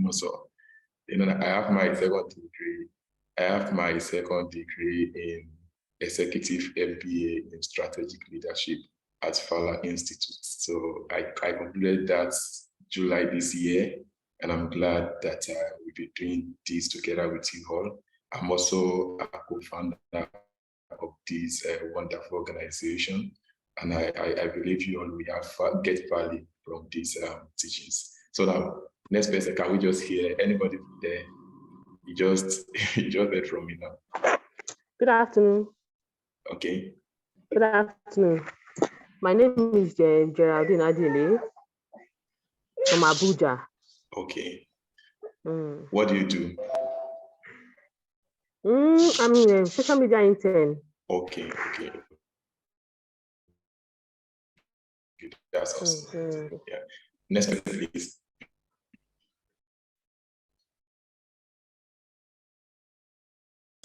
also. I have my second degree. I have my second degree in executive MBA in strategic leadership at Fowler Institute. So I completed that July this year, and I'm glad that we'll be doing this together with you all. I'm also a co-founder of this wonderful organization, and I believe you all will get value from these teachings. So now, next person, can we just hear anybody there? You just heard from me now. Good afternoon. Okay. Good afternoon. My name is Geraldine Adile from Abuja. Okay. What do you do? I'm a social media intern. Okay. That's awesome. Yeah. Next person, please.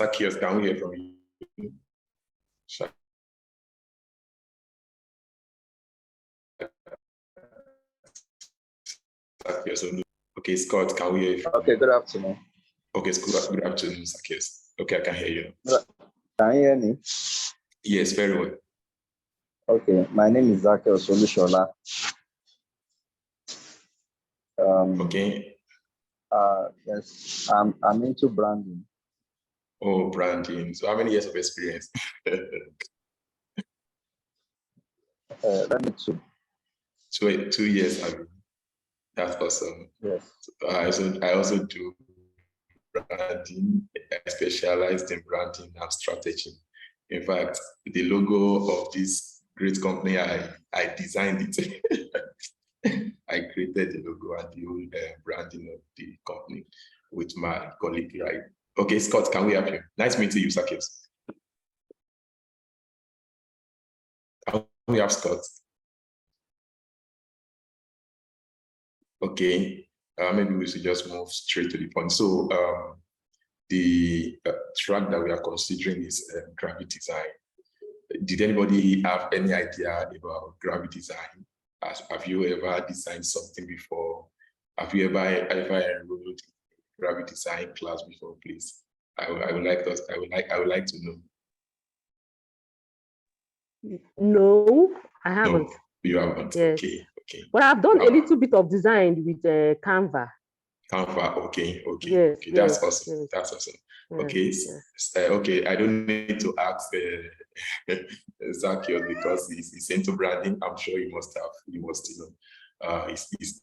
Zacchaeus, can we hear from you? Okay, Scott, can we hear you? Okay, good afternoon. Okay, good afternoon, Zacchaeus. Okay, I can hear you. Can you hear me? Yes, very well. Okay, my name is Zacchaeus Olushola. Okay. Yes, I'm into branding. Oh, branding. So how many years of experience? Let me two. 2 years. That's awesome. Yes. I also do branding. I specialized in branding and strategy. In fact, the logo of this great company, I designed it. I created the logo and the whole branding of the company with my colleague, right? Okay, Scott, can we have you? Nice meeting you, Zacchaeus. Can we have Scott? Okay, maybe we should just move straight to the point. So the track that we are considering is graphic design. Did anybody have any idea about graphic design? Have you ever designed something before? Have you ever enrolled in graphic design class before, please? I would like to know. No, I haven't. No, you haven't. Yes. Okay. But I've done a little bit of design with Canva. Canva, okay. Yes, okay. That's awesome. Yes. That's awesome. Yes, okay. Yes. Okay, I don't need to ask Zacchaeus because he's into branding. I'm sure he must,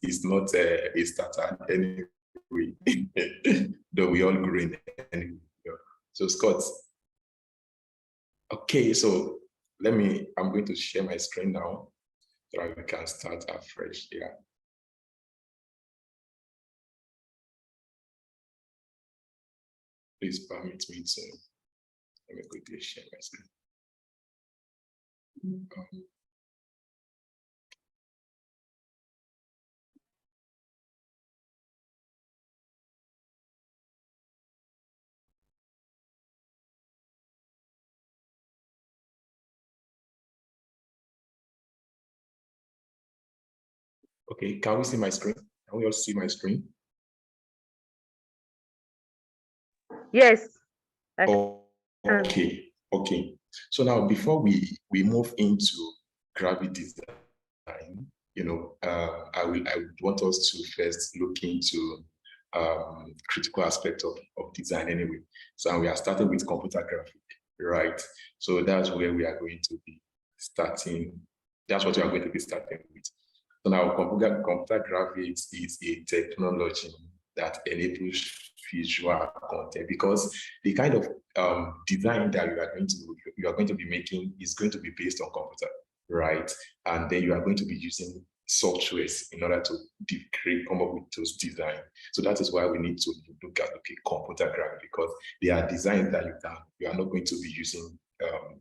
he's not a starter anyway, though we all green anyway. So Scott, okay, so I'm going to share my screen now so we can start afresh here. Please permit me to, let me quickly share my screen. Okay, can we see my screen? Can we all see my screen? Yes. Okay. So now, before we move into graphic design, I would want us to first look into critical aspect of design anyway. So we are starting with computer graphic, right? So that's where we are going to be starting. That's what we are going to be starting with. So now, computer graphics is a technology that enables visual content, because the kind of design that you are going to be making is going to be based on computer, right? And then you are going to be using softwares in order to come up with those designs. So that is why we need to look at computer graphics, because they are designs that you are not going to be using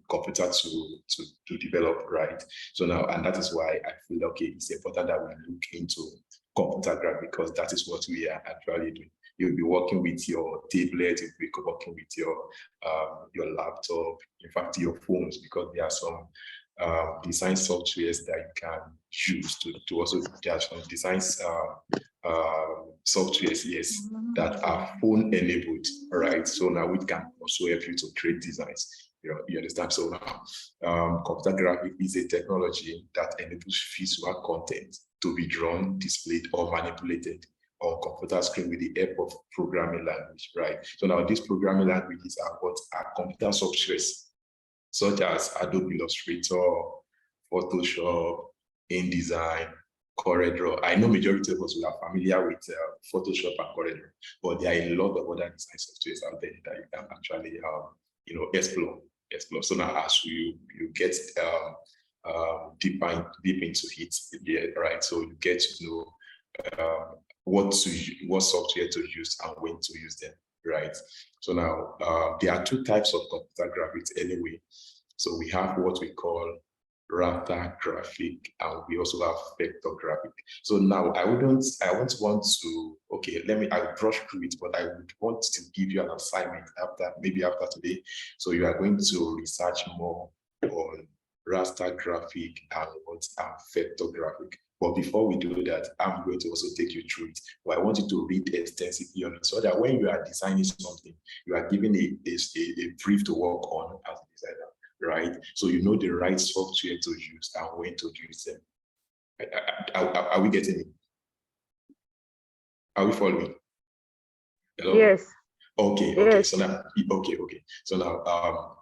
computer to develop, right? So now, and that is why I feel it's important that we look into computer graphics, because that is what we are actually doing. You'll be working with your tablet, you'll be working with your laptop, in fact, your phones, because there are some design softwares that you can use to also, there are some design softwares, yes, that are phone enabled, right? So now we can also help you to create designs. You understand? So now, computer graphic is a technology that enables visual content to be drawn, displayed, or manipulated on computer screen with the help of programming language, right? So now these programming languages are what are computer softwares, such as Adobe Illustrator, Photoshop, InDesign, CorelDRAW. I know majority of us are familiar with Photoshop and CorelDRAw, but there are a lot of other design softwares out there that you can actually, explore. So now, as you get deep into it, yeah, right? So you get to know what software to use and when to use them, right? So now there are two types of computer graphics anyway. So we have what we call raster graphic, and we also have vector graphic. So now I wouldn't want to, okay, I'll brush through it, but I would want to give you an assignment maybe after today. So you are going to research more on raster graphic and vector graphic. But before we do that, I'm going to also take you through it. But I want you to read extensively on it so that when you are designing something, you are given a brief to work on as a designer, right? So you know the right software to use and when to use them. Are we getting it? Are we following? Hello? Yes. Okay, Yes. so now, So now,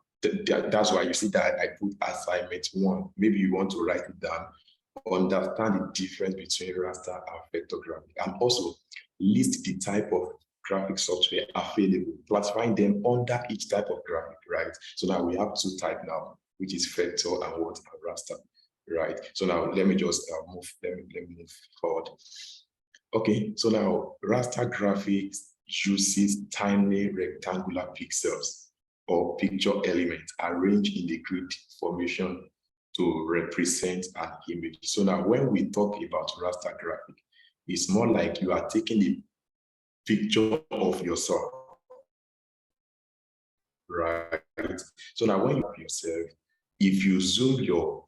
that's why you see that I put assignment 1. Maybe you want to write it down. Understand the difference between raster and vector graphic, and also list the type of graphic software available, classifying them under each type of graphic, right? So now we have 2 types now, which is vector and raster, right? So now let me just let me move forward. Okay, so now raster graphics uses tiny rectangular pixels or picture elements arranged in the grid formation to represent an image. So now when we talk about raster graphic, it's more like you are taking a picture of yourself, right? So now when you have yourself, if you zoom your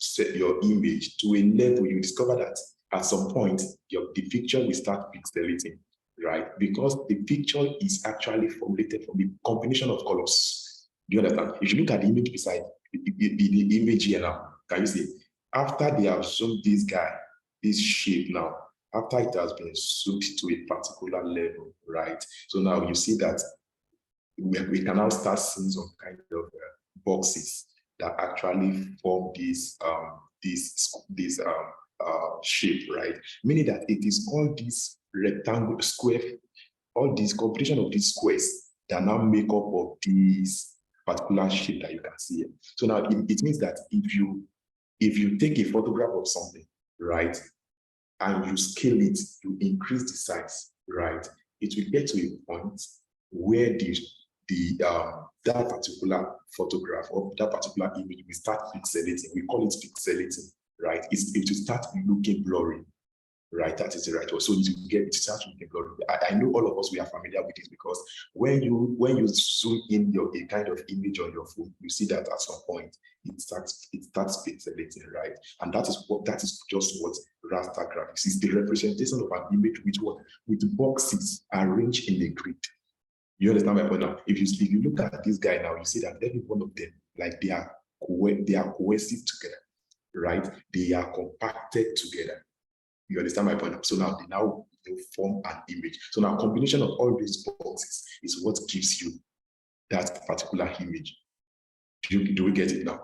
image to a level, you discover that at some point, the picture will start pixelating, right? Because the picture is actually formulated from a combination of colors. Do you understand? If you look at the image beside the image here now, can you see? After they have zoomed this shape now, after it has been zoomed to a particular level, right? So now you see that we can now start seeing some kind of boxes that actually form this shape, right? Meaning that it is all these rectangle, square, all this combination of these squares that now make up of this particular shape that you can see here. So now it means that if you take a photograph of something, right, and you scale it, you increase the size, right, it will get to a point where that particular photograph or that particular image will start pixelating. We call it pixelating, right? It will start looking blurry, right? That is the right word. So it starts looking blurry. I know all of us, we are familiar with this because when you zoom in a kind of image on your phone, you see that at some point it starts pixelating, right? And that is just what raster graphics is. The representation of an image with boxes arranged in a grid. You understand my point now? If you look at this guy now, you see that every one of them, like they are cohesive together, right? They are compacted together. You understand my point now? So now they form an image. So now combination of all these boxes is what gives you that particular image. Do we get it now?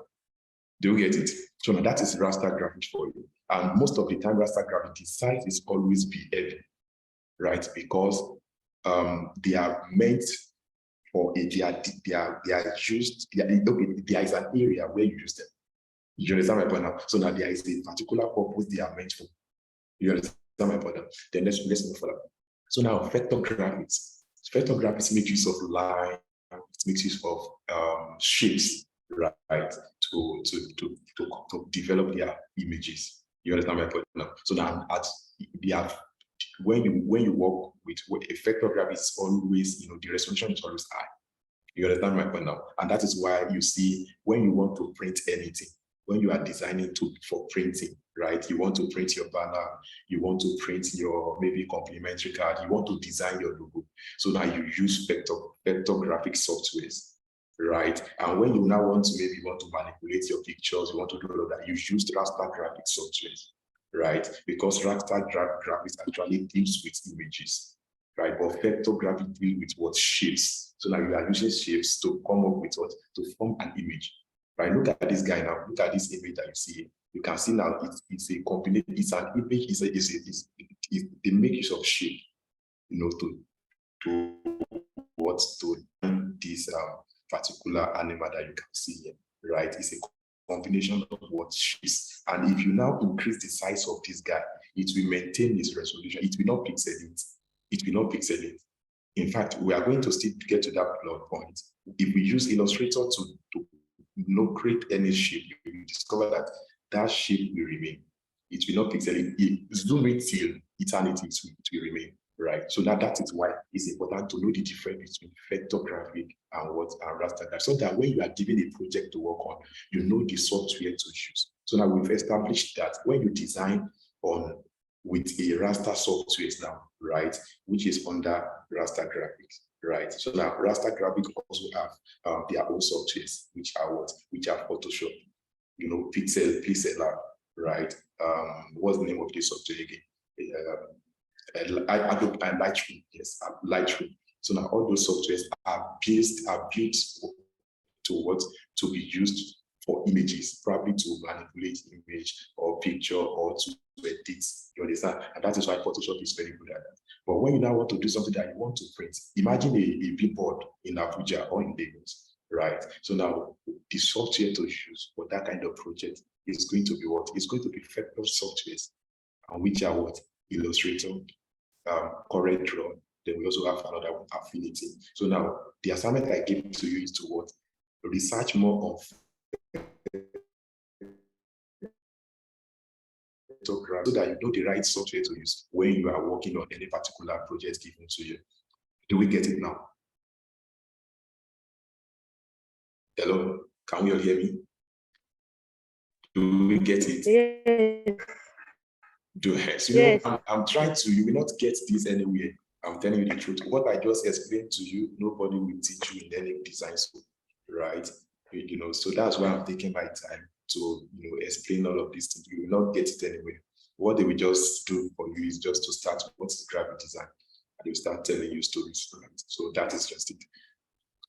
Do you get it? So now that is raster graphics for you. And most of the time, raster graphics size is always be heavy, right? Because they are meant for they are used. There is an area where you use them. You understand my point now? So now there is a particular purpose they are meant for. You understand my point now? Then let's move further. So now vector graphics. Vector graphics make use of line. It makes use of shapes, right? To develop their images. You understand my point now? So now when you work with a vector graph, it's always, the resolution is always high. You understand my point now? And that is why you see when you want to print anything, when you are designing for printing, right? You want to print your banner, you want to print your maybe complimentary card, you want to design your logo. So now you use vector graphic softwares, right? And when you now want to manipulate your pictures, you want to do all of that, you use raster graphic softwares, right? Because raster graphics actually deals with images, right? But vector graphic deals with what? Shapes. So now you are using shapes to come up with what? To form an image, right? Look at this guy now. Look at this image that you see. You can see now it's a combination. It's an image. They make use of shape, to this particular animal that you can see here, right? It's a combination of what shapes. And if you now increase the size of this guy, it will maintain its resolution. It will not pixel it. It will not pixel it. In fact, we are going to still get to that plot point. If we use Illustrator to create any shape, you will discover that that shape will remain. It will not pixel it. Zoom it till eternity, it will remain, right? So that is why it's important to know the difference between vector graphic and raster graphic, so that when you are given a project to work on, you know the software to use. So now we've established that when you design with a raster software now, right, which is under raster graphics, right? So now raster graphics also have their own softwares, which are what? Which are Photoshop, Pixel Lab, right? What's the name of this software again? Adobe and Lightroom, yes, Lightroom. So now all those softwares are built to be used for images, probably to manipulate image or picture or to edit. You understand? And that is why Photoshop is very good at that. But when you now want to do something that you want to print, imagine a billboard in Abuja or in Lagos, right? So now the software to use for that kind of project is going to be what? It's going to be vector softwares, and which are what? Illustrator, CorelDRAW. Then we also have another one, Affinity. So now the assignment I give to you is to what? Research more of so that you know the right software to use when you are working on any particular project given to you. Do we get it now? Hello, can we all hear me? Do we get it? Yes. Yes. Yes. I'm trying to, you will not get this anywhere. I'm telling you the truth. What I just explained to you, nobody will teach you in any design school, right? So that's why I'm taking my time to explain all of these things. You will not get it anywhere. What they will just do for you is just to start with what's graphic design, and they'll start telling you stories, right? So that is just it,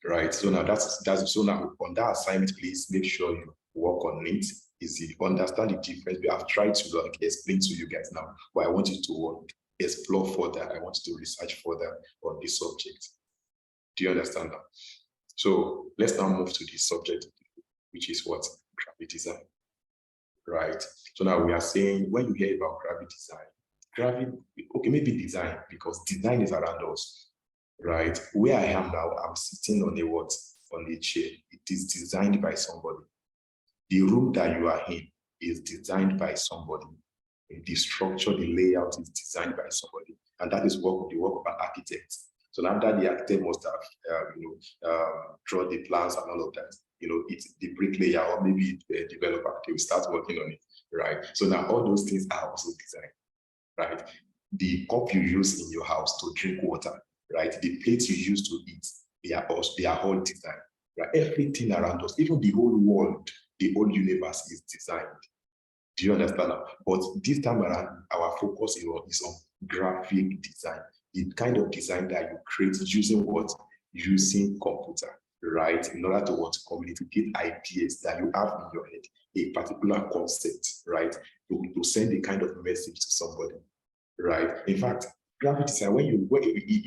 right? So now so now on that assignment, please make sure you work on it. Is it understand the difference? I've tried to explain to you guys now, but I want you to explore further. I want you to research further on this subject. Do you understand that? So let's now move to this subject, which is what? Graphic design, right? So now we are saying, when you hear about graphic design, okay, maybe design, because design is around us, right? Where I am now, I'm sitting on a chair. It is designed by somebody. The room that you are in is designed by somebody. The structure, the layout is designed by somebody. And that is the work of an architect. So after the architect must have draw the plans and all of that. It's the bricklayer or maybe the developer, they will start working on it, right? So now all those things are also designed, right? The cup you use in your house to drink water, right? The plates you use to eat, they are all designed, right? Everything around us, even the whole world, the whole universe is designed. Do you understand that? But this time around, our focus is on graphic design, the kind of design that you create using what? Using computer, right? In order to communicate ideas that you have in your head, a particular concept, right? To send a kind of message to somebody, right? In fact, graphic design, when you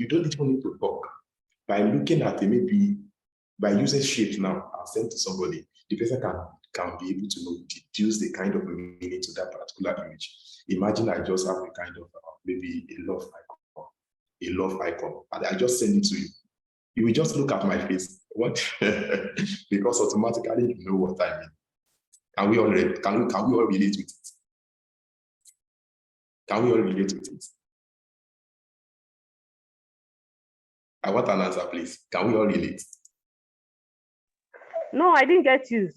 don't even need to talk. By looking at it, maybe by using shapes now, I'll send to somebody, the person can be able to deduce the kind of meaning to that particular image. Imagine I just have a kind of maybe a love icon, and I just send it to you. You will just look at my face, what? Because automatically you know what I mean. Can we all relate with it? Can we all relate with it? I want an answer, please. Can we all relate? No, I didn't get you.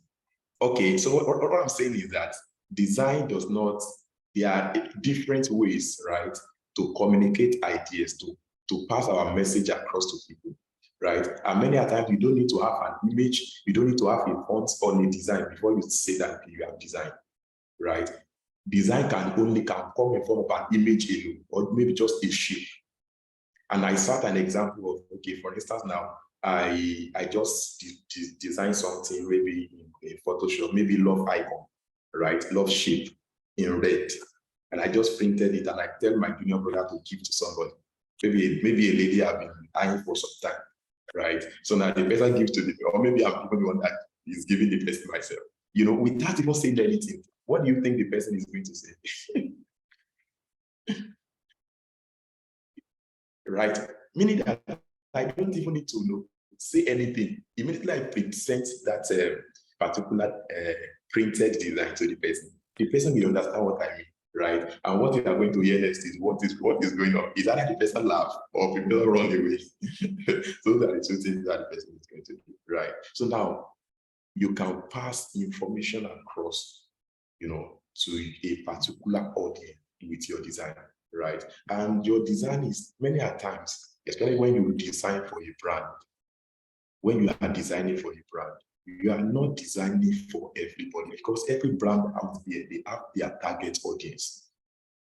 Okay, so what I'm saying is that design does not, there are different ways, right, to communicate ideas, to pass our message across to people, right? And many a times you don't need to have an image, you don't need to have a font or a design before you say that you have designed, right? Design can come in form of an image alone, or maybe just a shape. And I set an example of, okay, for instance, now I just designed something maybe in Photoshop, maybe love icon, right? Love shape in red. And I just printed it and I tell my junior brother to give to somebody. Maybe a lady I've been eyeing for some time, right? So now the person gives to the, or maybe I'm even the one that is giving the person myself. You know, without even saying anything, what do you think the person is going to say? Right? Meaning that I don't even need to say anything. Immediately I present that particular printed design to the person will understand what I mean, right? And what you are going to hear next is what is going on. Is either the person laugh or people run away. So that it's things that the person is going to do, right? So now you can pass information across, to a particular audience with your design, right? And your design is many a times, especially when you design for a brand, when you are designing for a brand, you are not designing for everybody because every brand out there, they have their target audience.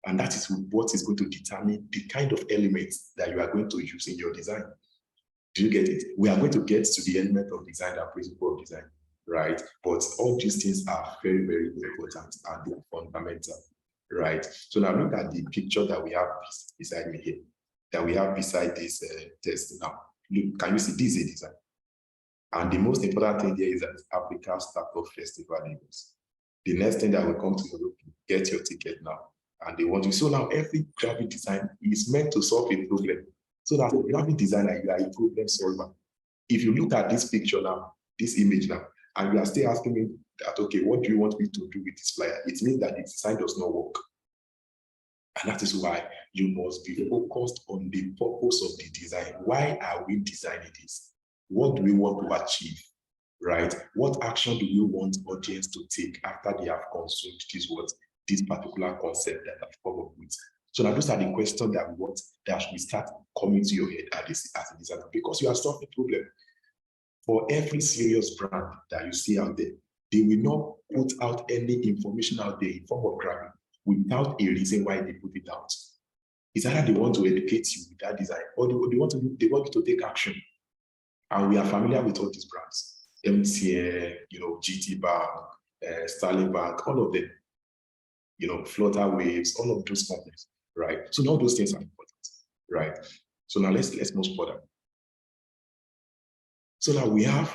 And that is what is going to determine the kind of elements that you are going to use in your design. Do you get it? We are going to get to the element of design and principle of design, right? But all these things are very, very important and they are fundamental, right? So now look at the picture that we have beside me here, that we have beside this test now. Look, can you see this is a design? And the most important thing there is that Africa Startup Festival Lagos. The next thing that will come to you, get your ticket now. And they want you. So now every graphic design is meant to solve a problem. So that a graphic designer, you are a problem solver. If you look at this picture now, this image now, and you are still asking me that, okay, what do you want me to do with this flyer? It means that the design does not work. And that is why you must be focused on the purpose of the design. Why are we designing this? What do we want to achieve, right? What action do we want audience to take after they have consumed this particular concept that I've come up with? So now those are the questions that we want, that we start coming to your head as a designer, because you are solving a problem. For every serious brand that you see out there, they will not put out any information out there in form of graphic without a reason why they put it out. It's either they want to educate you with that design, or they want you to take action. And we are familiar with all these brands, MTN, GT Bank, Starling Bank, all of them, Flutter Waves, all of those companies, right? So now those things are important, right? So now let's move further. So now we have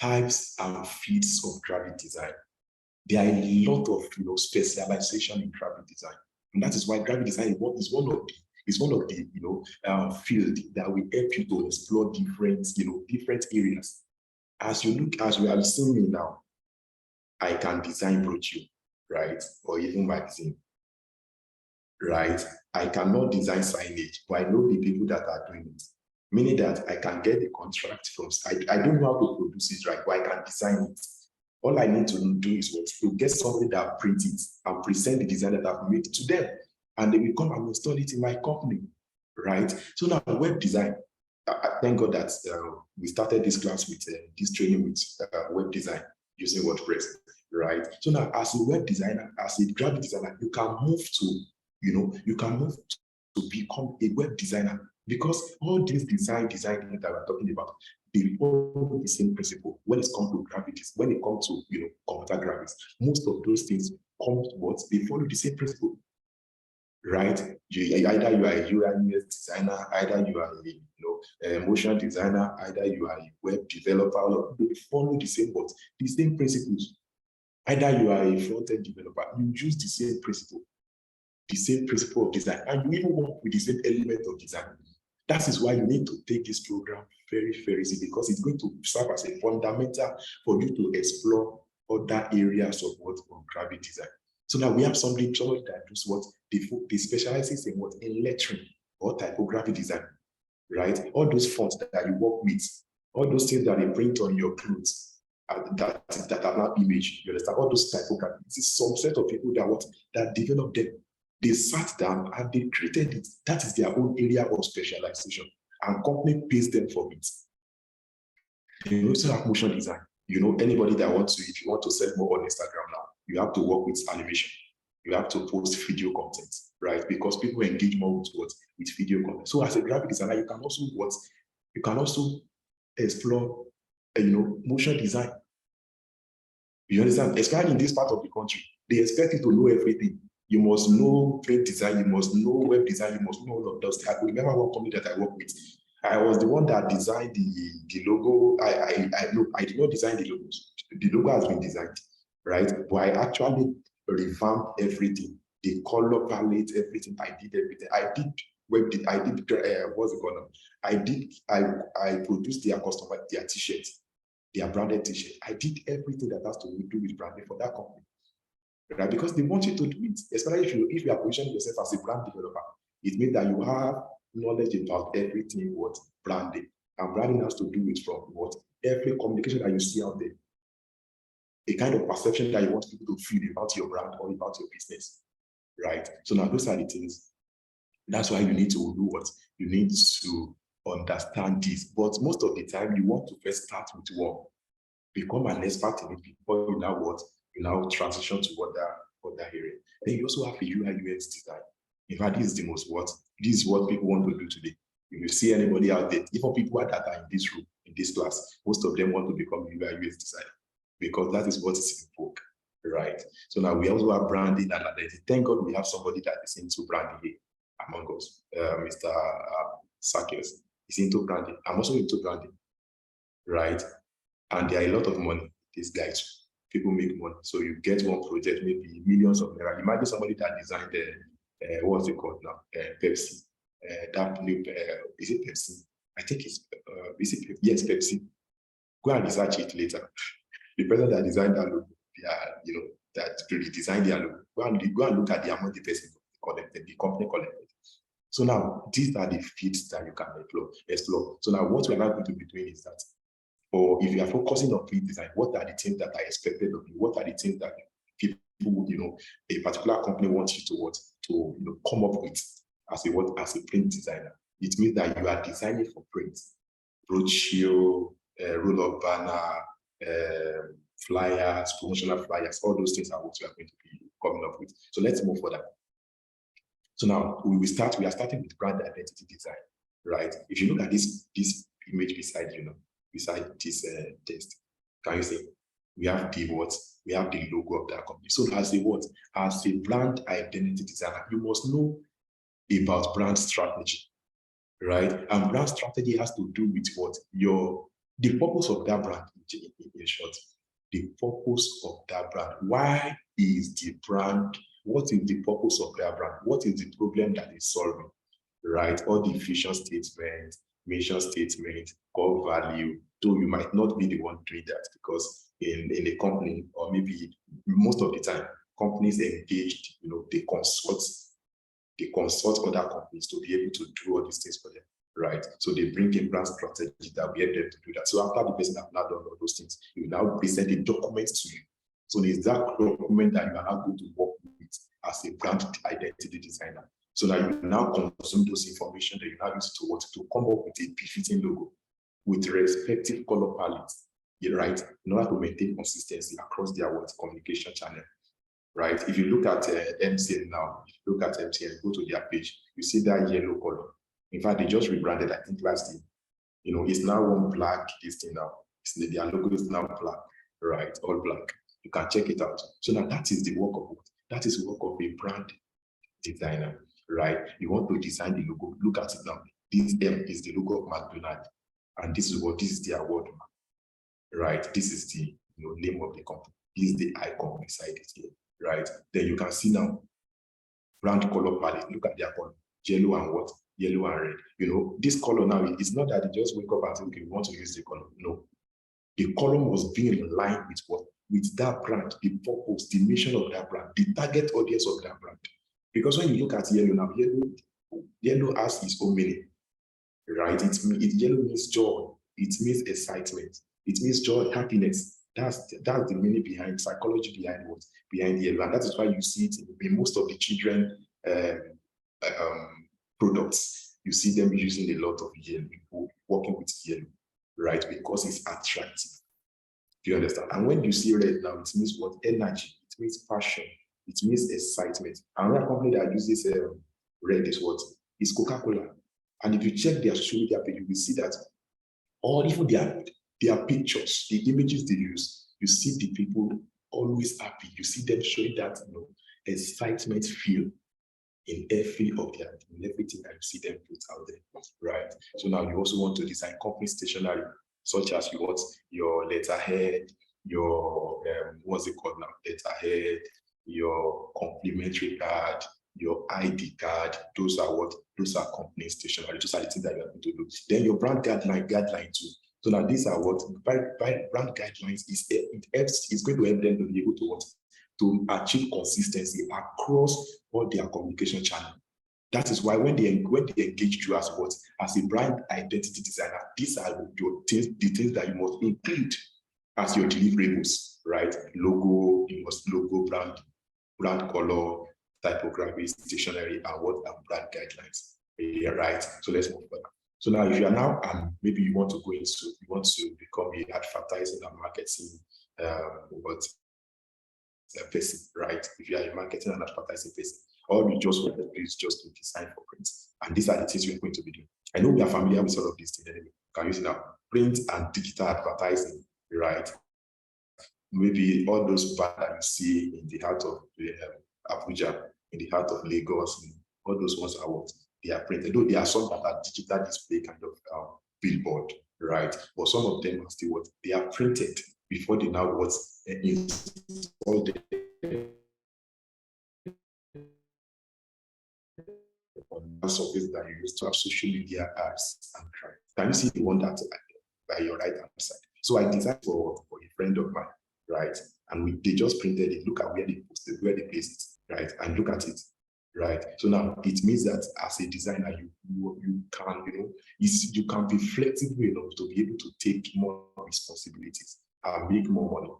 types and fields of graphic design. There are a lot of specialization in graphic design, and that is why graphic design is one of the field that will help you to explore different areas. As we are seeing me now, I can design brochure, right, or even magazine, right? I cannot design signage, but I know the people that are doing it. Meaning that I can get the contract from, I don't know how to produce it, right, but I can design it. All I need to do is to get somebody that print it and present the design that I've made to them. And they will come and install it in my company, right? So now web design, thank God that we started this class with this training with web design using WordPress, right? So now as a web designer, as a graphic designer, you can move to become a web designer, because all these design that we're talking about, they follow the same principle when it comes to graphics, when it comes to computer graphics. Most of those things they follow the same principle, right? Either you are a UI designer, either you are a motion designer, either you are a web developer, they follow the same principles. Either you are a front-end developer, you use the same principle of design, and you even work with the same element of design. That is why you need to take this program very, very seriously, because it's going to serve as a fundamental for you to explore other areas of graphic design. So now we have somebody that does what they specializes in lettering or typography design, right? All those fonts that you work with, all those things that they print on your clothes, that are not image. You understand? All those typography. This is some set of people that developed them. They sat down and they created it. That is their own area of specialization. And company pays them for it. You also have motion design. Anybody that wants to, if you want to sell more on Instagram now, you have to work with animation. You have to post video content, right? Because people engage more with video content. So as a graphic designer, you can also explore, motion design. You understand? Especially in this part of the country, they expect you to know everything. You must know print design, you must know web design, you must know all of those. I could remember one company that I worked with. I was the one that designed the logo. I did not design the logos. The logo has been designed, right? But I actually revamped everything. The color palette, everything. I did everything. I did what's it called now? I produced their customer, their t-shirts, their branded t-shirt. I did everything that has to do with branding for that company. Right? Because they want you to do it, especially if you are positioning yourself as a brand developer. It means that you have knowledge about everything what branding. And branding has to do with from what every communication that you see out there. A kind of perception that you want people to feel about your brand or about your business. Right? So now those are the things. That's why you need to do what? You need to understand this. But most of the time, you want to first start with one. Become an expert in it before you now what? You now transition to other area. Then you also have a UI UX design. In fact, this is what people want to do today. If you see anybody out there, even people that are in this room, in this class, most of them want to become a UI UX designer because that is what is in vogue, right? So now we also have branding and identity. Thank God we have somebody that is into branding here among us, Mr. Sakis. He's into branding. I'm also into branding, right? And there are a lot of money, these guys. People make money. So you get one project, maybe millions of naira. Imagine somebody that designed what's it called now? Pepsi. That new, is it Pepsi? I think it's, is it Pepsi? Yes, Pepsi. Go and research it later. The person that designed that logo, that really designed their logo. Go and look at the amount the person collected, the company collected. So now, these are the feeds that you can explore. So now what we're now going to be doing is that, or if you are focusing on print design, what are the things that are expected of you? What are the things that people, a particular company wants you to come up with as a print designer? It means that you are designing for print, brochure, roll-up banner, flyers, promotional flyers, all those things are what we are going to be coming up with. So let's move further. So now we are starting with brand identity design, right? If you look at this image beside beside this text, can you see? We have the logo of that company. So as a brand identity designer, you must know about brand strategy, right? And brand strategy has to do with the purpose of that brand, in short. The purpose of that brand. Why is the brand? What is the purpose of that brand? What is the problem that is solving, right? All the vision statement, mission statement, core value, though you might not be the one doing that because in a company, or maybe most of the time, companies engaged, they consult other companies to be able to do all these things for them, right? So they bring in brand strategy that we help them to do that. So after the person has now done all those things, you now present a document to you. So there's that document that you are now going to work with as a brand identity designer. So now you now consume those information that you now use to come up with a befitting logo with respective color palettes, right? In order to maintain consistency across their communication channel, right? If you look at MCN now, go to their page, you see that yellow color. In fact, they just rebranded, I think last year. It's now one black, this thing now. Their logo is now black, right? All black. You can check it out. So now that is the work of what? That is the work of a brand designer, right? You want to design the logo. Look at it now. This M is the logo of McDonald's. And this is their award, right? This is the name of the company. This is the icon beside it here, right? Then you can see now brand color palette. Look at their color. Yellow and what? Yellow and red. This color now, it's not that they just wake up and say, okay, we want to use the color. No. The color must be in line with what? With that brand, the purpose, the mission of that brand, the target audience of that brand. Because when you look at yellow now, yellow has its own meaning, right? Yellow means joy. It means excitement. It means joy, happiness. That's the meaning behind psychology behind what behind yellow, and that is why you see it in most of the children products. You see them using a lot of yellow, working with yellow, right? Because it's attractive. Do you understand? And when you see red now, it means what? Energy. It means passion. It means excitement. Another company that uses red is what? Is Coca-Cola. And if you check their social media page, you will see that all even their pictures, the images they use, you see the people always happy. You see them showing that excitement feel in everything that you see them put out there, right? So now you also want to design company stationery, such as you want your letterhead, your what's it called now? Letterhead, your complimentary card, your ID card. Those are what? Those are company stationery. Those are the things that you are going to do. Then your brand guideline too. So now these are what by brand guidelines it's going to help them to be able to what? To achieve consistency across all their communication channel. That is why when they engage you as what? As a brand identity designer, these are the things that you must include as your deliverables, right? Logo, you must logo, brand color, typography, stationery, and brand guidelines. Yeah, right. So let's move further. So now if you are now maybe you want to become an advertising and marketing person, right? If you are a marketing and advertising person, all you just want to do is just to design for print. And these are the things we're going to be doing. I know we are familiar with all of these things anyway. Can you see now? Print and digital advertising, right? Maybe all those banners that you see in the heart of Abuja, in the heart of Lagos, and all those ones are what? They are printed. Though there are some that are digital display kind of billboard, right? But some of them are still what? They are printed before they now what? Install the surface that you use to have social media ads and crime. Can you see the one that by your right hand side? So I designed for a friend of mine, right? And they just printed it. Look at where they posted, where they placed it, right? And look at it, right? So now it means that as a designer, you can, you can be flexible enough to be able to take more responsibilities and make more money.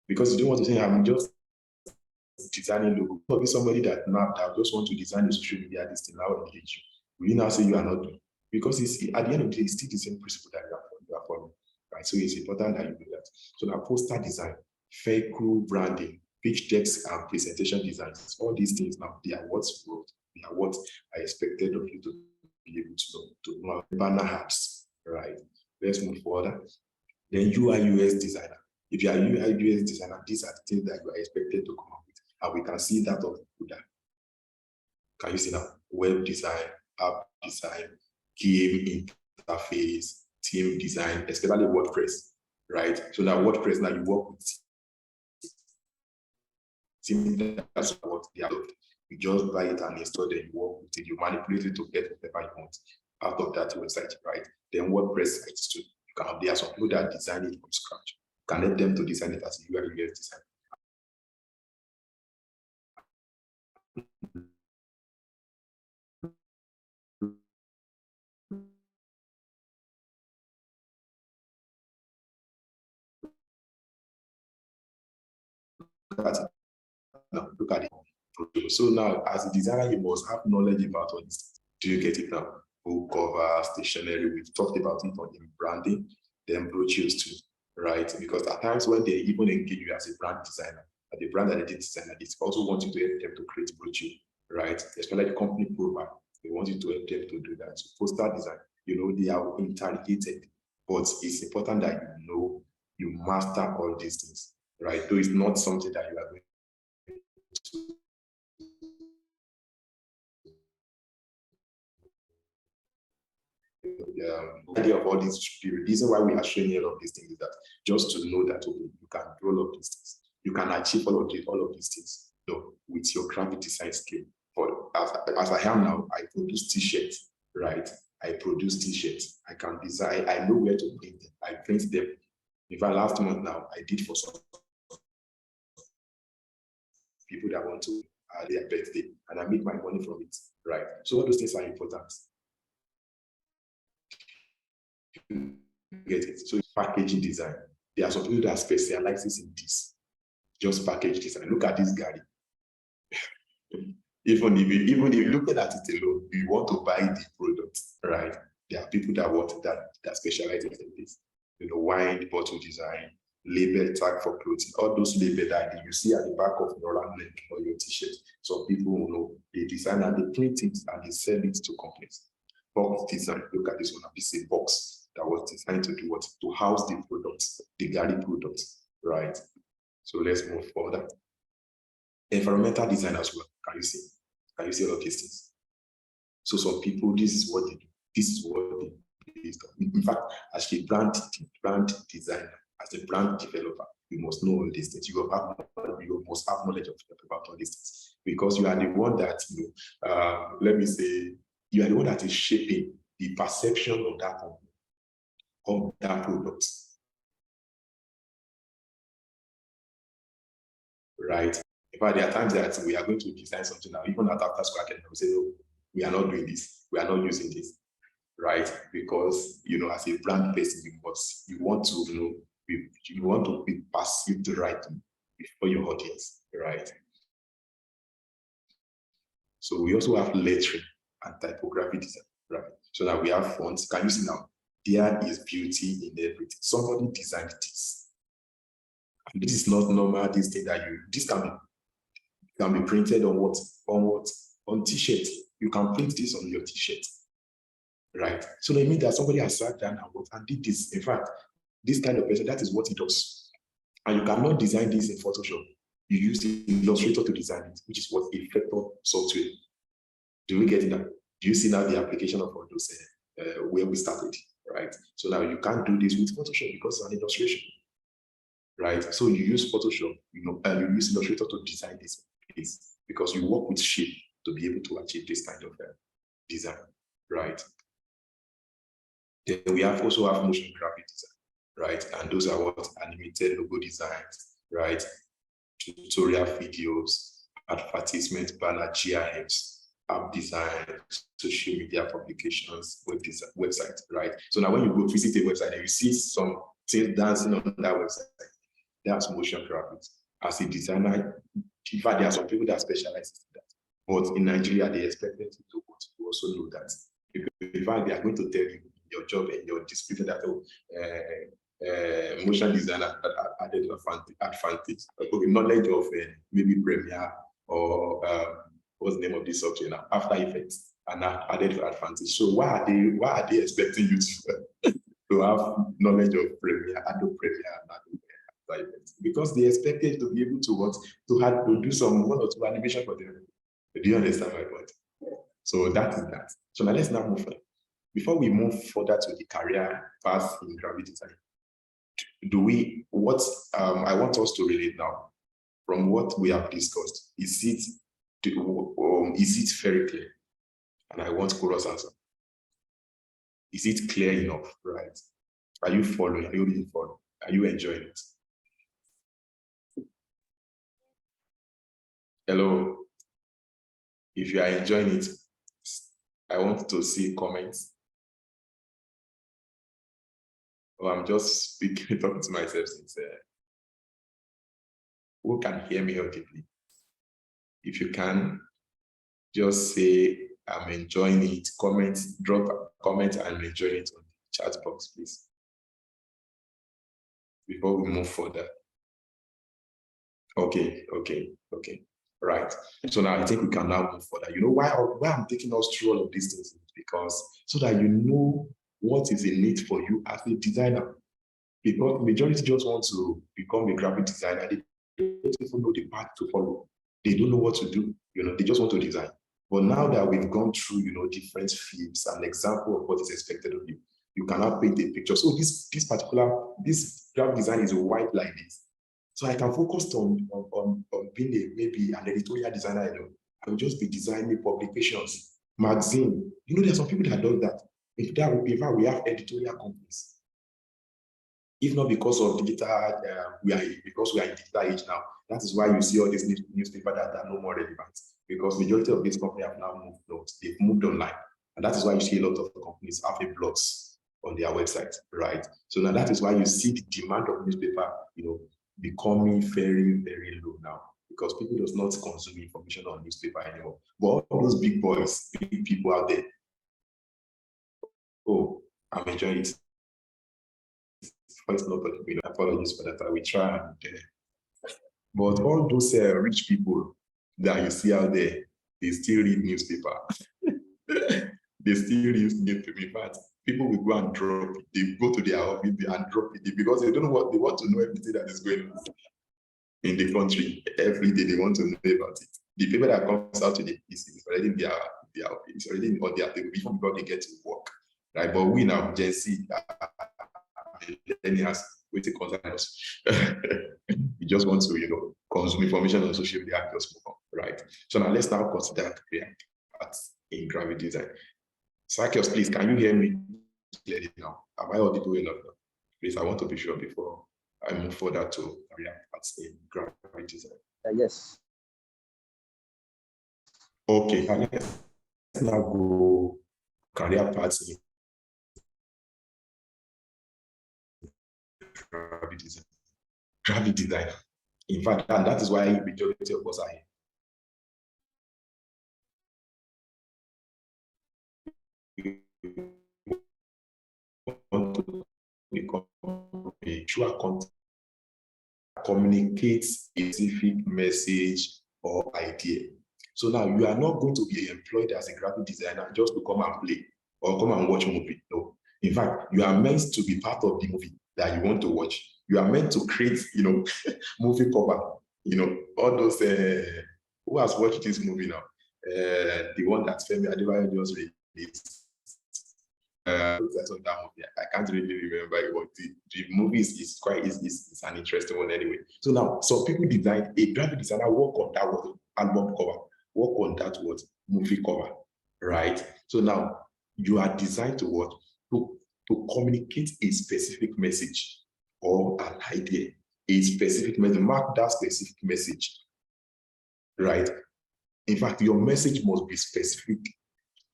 Because you don't want to say, I'm just designing logo. Probably somebody that just want to design the social media this thing now engage you. Will you now say you are not doing? Because it's at the end of the day, it's still the same principle that you are following. Right? So it's important that you do that. So now poster design, vehicle branding, pitch decks and presentation designs, all these things now, they are what's growth. They are what I expected of you to be able to know. Banner apps, right? Let's move forward. Then UI UX designer. If you are UI UX designer, these are the things that you are expected to come up with. And we can see that of Buddha. Can you see now? Web design, app design, game interface, team design, especially WordPress, right? So now WordPress, now you work with team, that's what they are. You just buy it and install it, you work with it, you manipulate it to get whatever you want out of that website, right? Then WordPress sites too. There are some people that design it from scratch. You can let them to design it as a UI UX design. Now, look at it. So now, as a designer, you must have knowledge about all this. Do you get it now? Book cover, stationery, we've talked about it in branding, then brochures too, right? Because at times when they even engage you as a brand designer, the brand identity designer, they also want you to help them to create brochure, right? Especially the company profile, they want you to help them to do that. So poster design, they are interrogated, but it's important that you master all these things, right? Though it's not something that you are going the idea of all these, the reason why we are showing you all of these things is that just to know that okay, you can do all of these things, you can achieve all of these things with your graphic design skill. But as I am now, I produce t-shirts, right? I produce t-shirts. I can design. I know where to print them. I print them. In fact, last month now, I did for some people that want to their birthday, and I make my money from it, right? So all those things are important. Get it? So it's packaging design. There are some people that specializes in this. Just package this and look at this Gary. Even if you looking at it alone, you want to buy the product, right? There are people that want that specializes in this. Wine, bottle design, label tag for clothing, all those label that you see at the back of your leg or your t-shirt. Some people they design and they print it and they sell it to companies. Box design, look at this one. This is a box that was designed to do what? To house the products, the Gary products, right? So let's move further. Environmental design as well. Can you see? Can you see all of these things? So some people, this is what they do. This is what they do. In fact, as a brand designer, as a brand developer, you must know all these things. You must have knowledge about all these things because you are the one that, let me say, you are the one that is shaping the perception of that company, of that product. Right? In fact, there are times that we are going to design something now, even at after school academy, we say, no, we are not doing this, we are not using this, right? Because as a brand person, you want to be perceived right for your audience, right? So we also have lettering and typography design, right? So that we have fonts. Can you see now? There is beauty in everything. Somebody designed this. And this is not normal, this thing that this can be printed on what? On t-shirt. You can print this on your t-shirt, right? So it means that somebody has sat down and did this. In fact, this kind of person, that is what he does. And you cannot design this in Photoshop. You use the Illustrator to design it, which is what Effector software. Do we get that? Do you see now the application of all those where we started, right? So now you can't do this with Photoshop because it's an illustration, right? So you use Photoshop, and you use Illustrator to design this because you work with shape to be able to achieve this kind of design, right? Then we also have motion graphic design, right? And those are what? Animated logo designs, right? Tutorial videos, advertisement banner, GIFs, app design, social media publications, website, right? So now when you go visit a website and you see some things dancing on that website, that's motion graphics. As a designer, in fact, there are some people that specialize in that. But in Nigeria, they expected you to also know that. In fact, they are going to tell you your job and your description that motion designer added advantage, knowledge of maybe Premiere or what's the name of this software now, After Effects, and added advantage. So why are they expecting you to have knowledge of Premiere, Adobe Premiere, and Adobe After Effects? Because they expected to be able to do some one or two animation for them. Do you understand my point? So that is that. So now let's move further. Before we move further to the career path in graphic design, I want us to relate now from what we have discussed. Is it very clear? And I want Kuro's answer. Is it clear enough, right? Are you following? Are you really following? Are you enjoying it? Hello. If you are enjoying it, I want to see comments. Oh, I'm just speaking, talking to myself since who can hear me audibly? If you can, just say I'm enjoying it. Drop a comment and enjoying it on the chat box, please. Before we move further. Okay. Right. So now I think we can now move further. You know why I'm taking us through all of these things? Because so that you know what is in it for you as a designer. Because the majority just want to become a graphic designer. They don't even know the path to follow. They don't know what to do. They just want to design. But now that we've gone through, different fields, an example of what is expected of you, you can now paint a picture. So this graphic design is wide like this. So I can focus on being maybe an editorial designer. I will just be designing publications, magazine. There are some people that do that. In fact, we have editorial companies. If not because of digital, because we are in digital age now. That is why you see all these newspapers that are no more relevant. Because majority of these companies have now moved online. And that is why you see a lot of companies have blogs. on their website, right? So now that is why you see the demand of newspaper, becoming very, very low now, because people does not consume information on newspaper anymore. But all those big boys, big people out there, oh, I'm enjoying it. It's not, apologies for that. I will try. But all those rich people that you see out there, they still read newspaper. They still read newspaper. In fact, people will go and drop it. They go to their office and drop it because they don't know what they want to know everything that is going on in the country. Every day they want to know about it. The paper that comes out to the PC is already in their it's already on their table before they get to work. Right? But we now, Gen Z, millennials, we take concern us. You just want to, consume information on social media and just move on, right? So now let's now consider career paths in graphic design. Sakios, please, can you hear me clearly now? Am I audible enough now? Please, I want to be sure before I move further to career paths in graphic design. Yes. Okay, let's now go career paths in graphic design. Graphic design. In fact, and that is why the majority of us are here. Want to become a true content, communicates a specific message or idea. So now you are not going to be employed as a graphic designer just to come and play or come and watch a movie. No. In fact, you are meant to be part of the movie that you want to watch. You are meant to create, movie cover. All those who has watched this movie now, the one that Femi Adebayo just released. That's on that movie. I can't really remember it, but the movie is quite is an interesting one anyway. So now, some people design a graphic designer work on that word, album cover, work on that word, movie cover, right? So now you are designed to what? To communicate a specific message or an idea, a specific message, mark that specific message, right? In fact, your message must be specific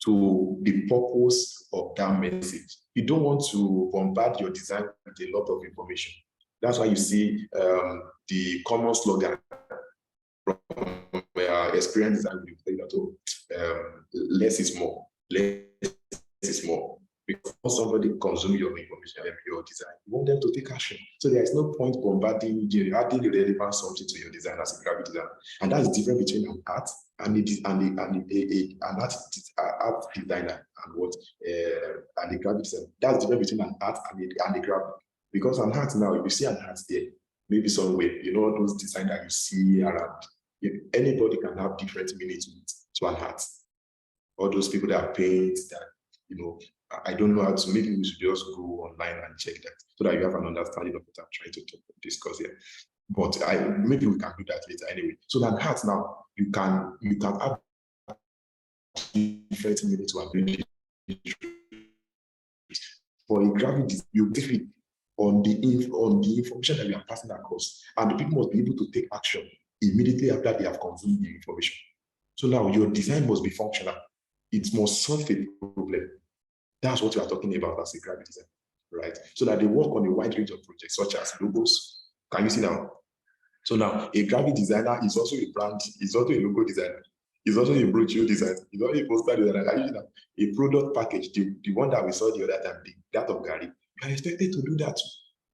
to the purpose of that message. You don't want to bombard your design with a lot of information. That's why you see the common slogan from experience design will say that less is more. Less is more. Because somebody consumes your information and your design, you want them to take action. So there is no point bombarding, adding relevant something to your design as a graphic designer. And that's different between an art and an art designer and what and the graphic designer. That's different between an art and a graphic. Because an art now, if you see an art there, maybe somewhere, those designs that you see around, anybody can have different meanings to an art. All those people that paint, that I don't know how to, maybe we should just go online and check that so that you have an understanding of what I'm trying to discuss here. But maybe we can do that later anyway. So that art now, you can have different meanings to ability. For a graphic, you take on the information that you are passing across, and the people must be able to take action immediately after they have consumed the information. So now your design must be functional. It must solve a problem. That's what we are talking about as a graphic design, right? So that they work on a wide range of projects, such as logos. Can you see now? So now, a graphic designer is also a brand, is also a logo designer, is also a brochure designer, is also a poster designer. A product package, the one that we saw the other time, that of Gary, you are expected to do that.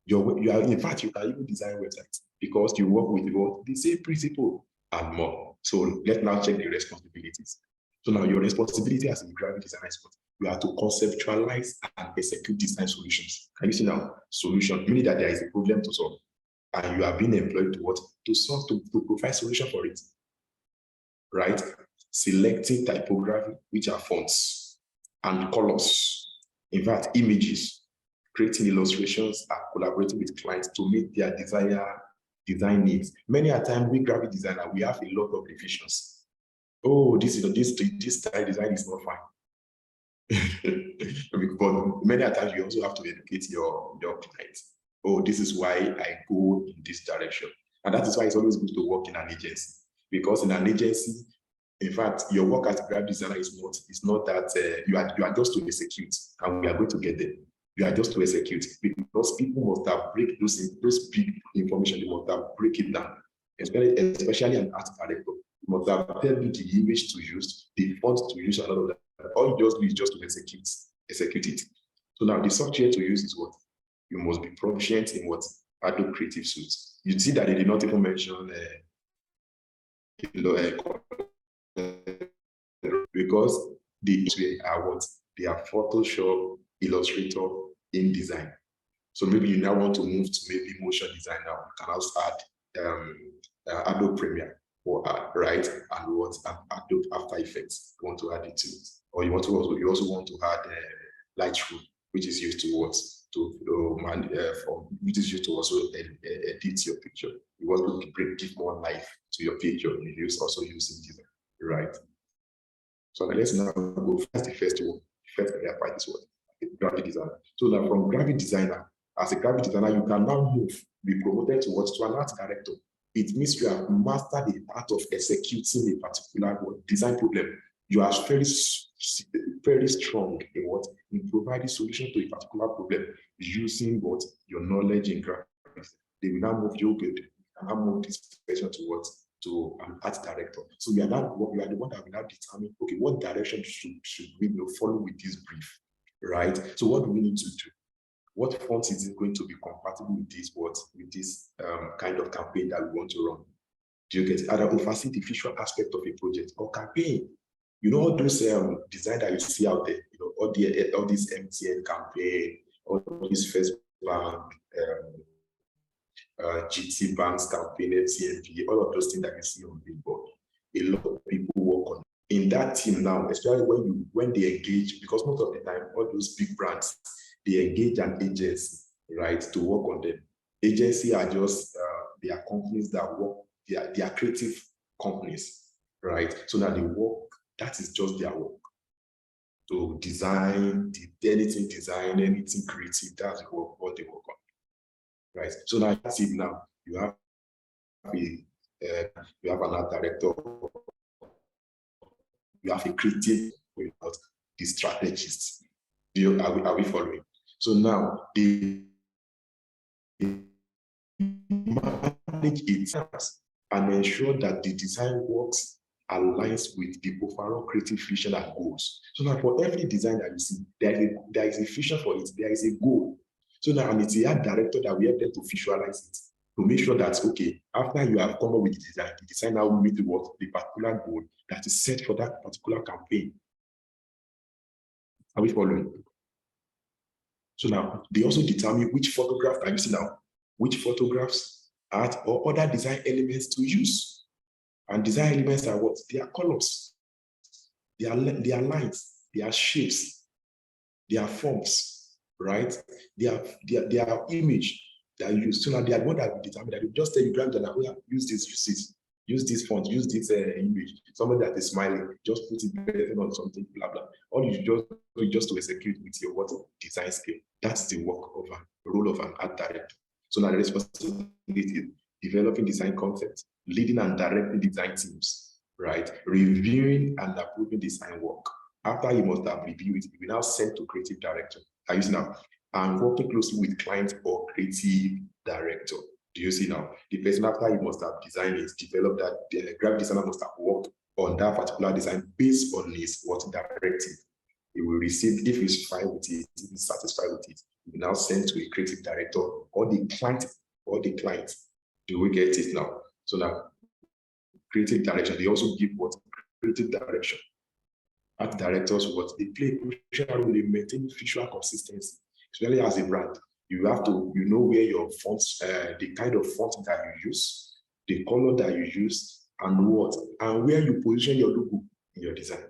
In fact, you can even design websites because you work with the same principle and more. So let's now check the responsibilities. So now your responsibility as a graphic designer is what? You have to conceptualize and execute design solutions. Can you see now? Solution, meaning that there is a problem to solve. And you are being employed to what? To solve, to provide solution for it. Right? Selecting typography, which are fonts, and colors. In fact, images, creating illustrations, and collaborating with clients to meet their design needs. Many a time, we graphic designer, we have a lot of divisions. Oh, this style design is not fine. But many times you also have to educate your clients. Oh, this is why I go in this direction. And that is why it's always good to work in an agency. Because in an agency, in fact, your work as a graphic designer is not that you are just to execute, and we are going to get there. You are just to execute, because people must have break those big information, they must have break it down, especially an art director. Must have tell you the image to use, the font to use, and all of that. All you just do is just to execute it. So now the software to use is what? You must be proficient in what? Adobe Creative Suite. You see that they did not even mention because the are what? They are Photoshop, Illustrator, InDesign. So maybe you now want to move to maybe motion design now. You can also add Adobe Premiere or right, and what, Adobe After Effects. You want to add it to it, or you also want to add Lightroom, which is used to what, which is used to also edit your picture. You want to give more life to your picture. You also use InDesign, right? So let's now go first. The first one, first career part is what? Graphic designer. So now from graphic designer, as a graphic designer, you can now be promoted to what? To an art director. It means you have mastered the art of executing a particular design problem. You are very strong in what? In providing solution to a particular problem using what? Your knowledge in graphics. They will now move you good. And now move this person to what? To an art director. So we are the one that will now determine, okay, what direction should we follow with this brief, right? So what do we need to do? What font is it going to be compatible with this kind of campaign that we want to run? Do you get it? Either oversee the visual aspect of a project or campaign. You know, all those design that you see out there, you know, all this MTN campaign, all this First Bank, GT Bank's campaign, FCMP, all of those things that you see on Billboard. A lot of people work on in that team now, especially when they engage, because most of the time, all those big brands, they engage an agency, right, to work on them. Agency are just they are companies that work, they are creative companies, right? So now they work, that is just their work. To design, anything creative, that's what they work on. Right. So now that's it. Now you have an art director, you have a creative without the strategists. Are we following? So now they manage it and ensure that the design works aligns with the overall creative vision and goals. So now for every design that you see, there is a vision for it, there is a goal. So now, and it's the art director that we have them to visualize it, to make sure that, okay, after you have come up with the design now meet what the particular goal that is set for that particular campaign. Are we following? So now, they also determine which photograph are you see now, which photographs, art, or other design elements to use. And design elements are what? They are colors, they are lines, they are shapes, they are forms, right? They are image that you use. So now they are what that will determine that. You just tell you, grandmother, use this font, use this image. Somebody that is smiling, just put it on something, blah blah. All you just to execute with your what design skill. That's the role of an art director. So now the responsibility is developing design concepts, leading and directing design teams, right? Reviewing and approving design work. After you must have reviewed it, you will now send to creative director. Are you see now? And working closely with client or creative director. Do you see now? The person after you must have designed it, developed that, the graphic designer must have worked on that particular design based on his what directive. He will receive, if he's fine with it, if he's satisfied with it, he will now send to a creative director or the client. Do we get it now? So now, creative direction, they also give what? Creative direction. Art directors, what they play a crucial role in maintaining visual consistency, especially as a brand. You have to, where your fonts, the kind of font that you use, the color that you use, and where you position your logo in your design,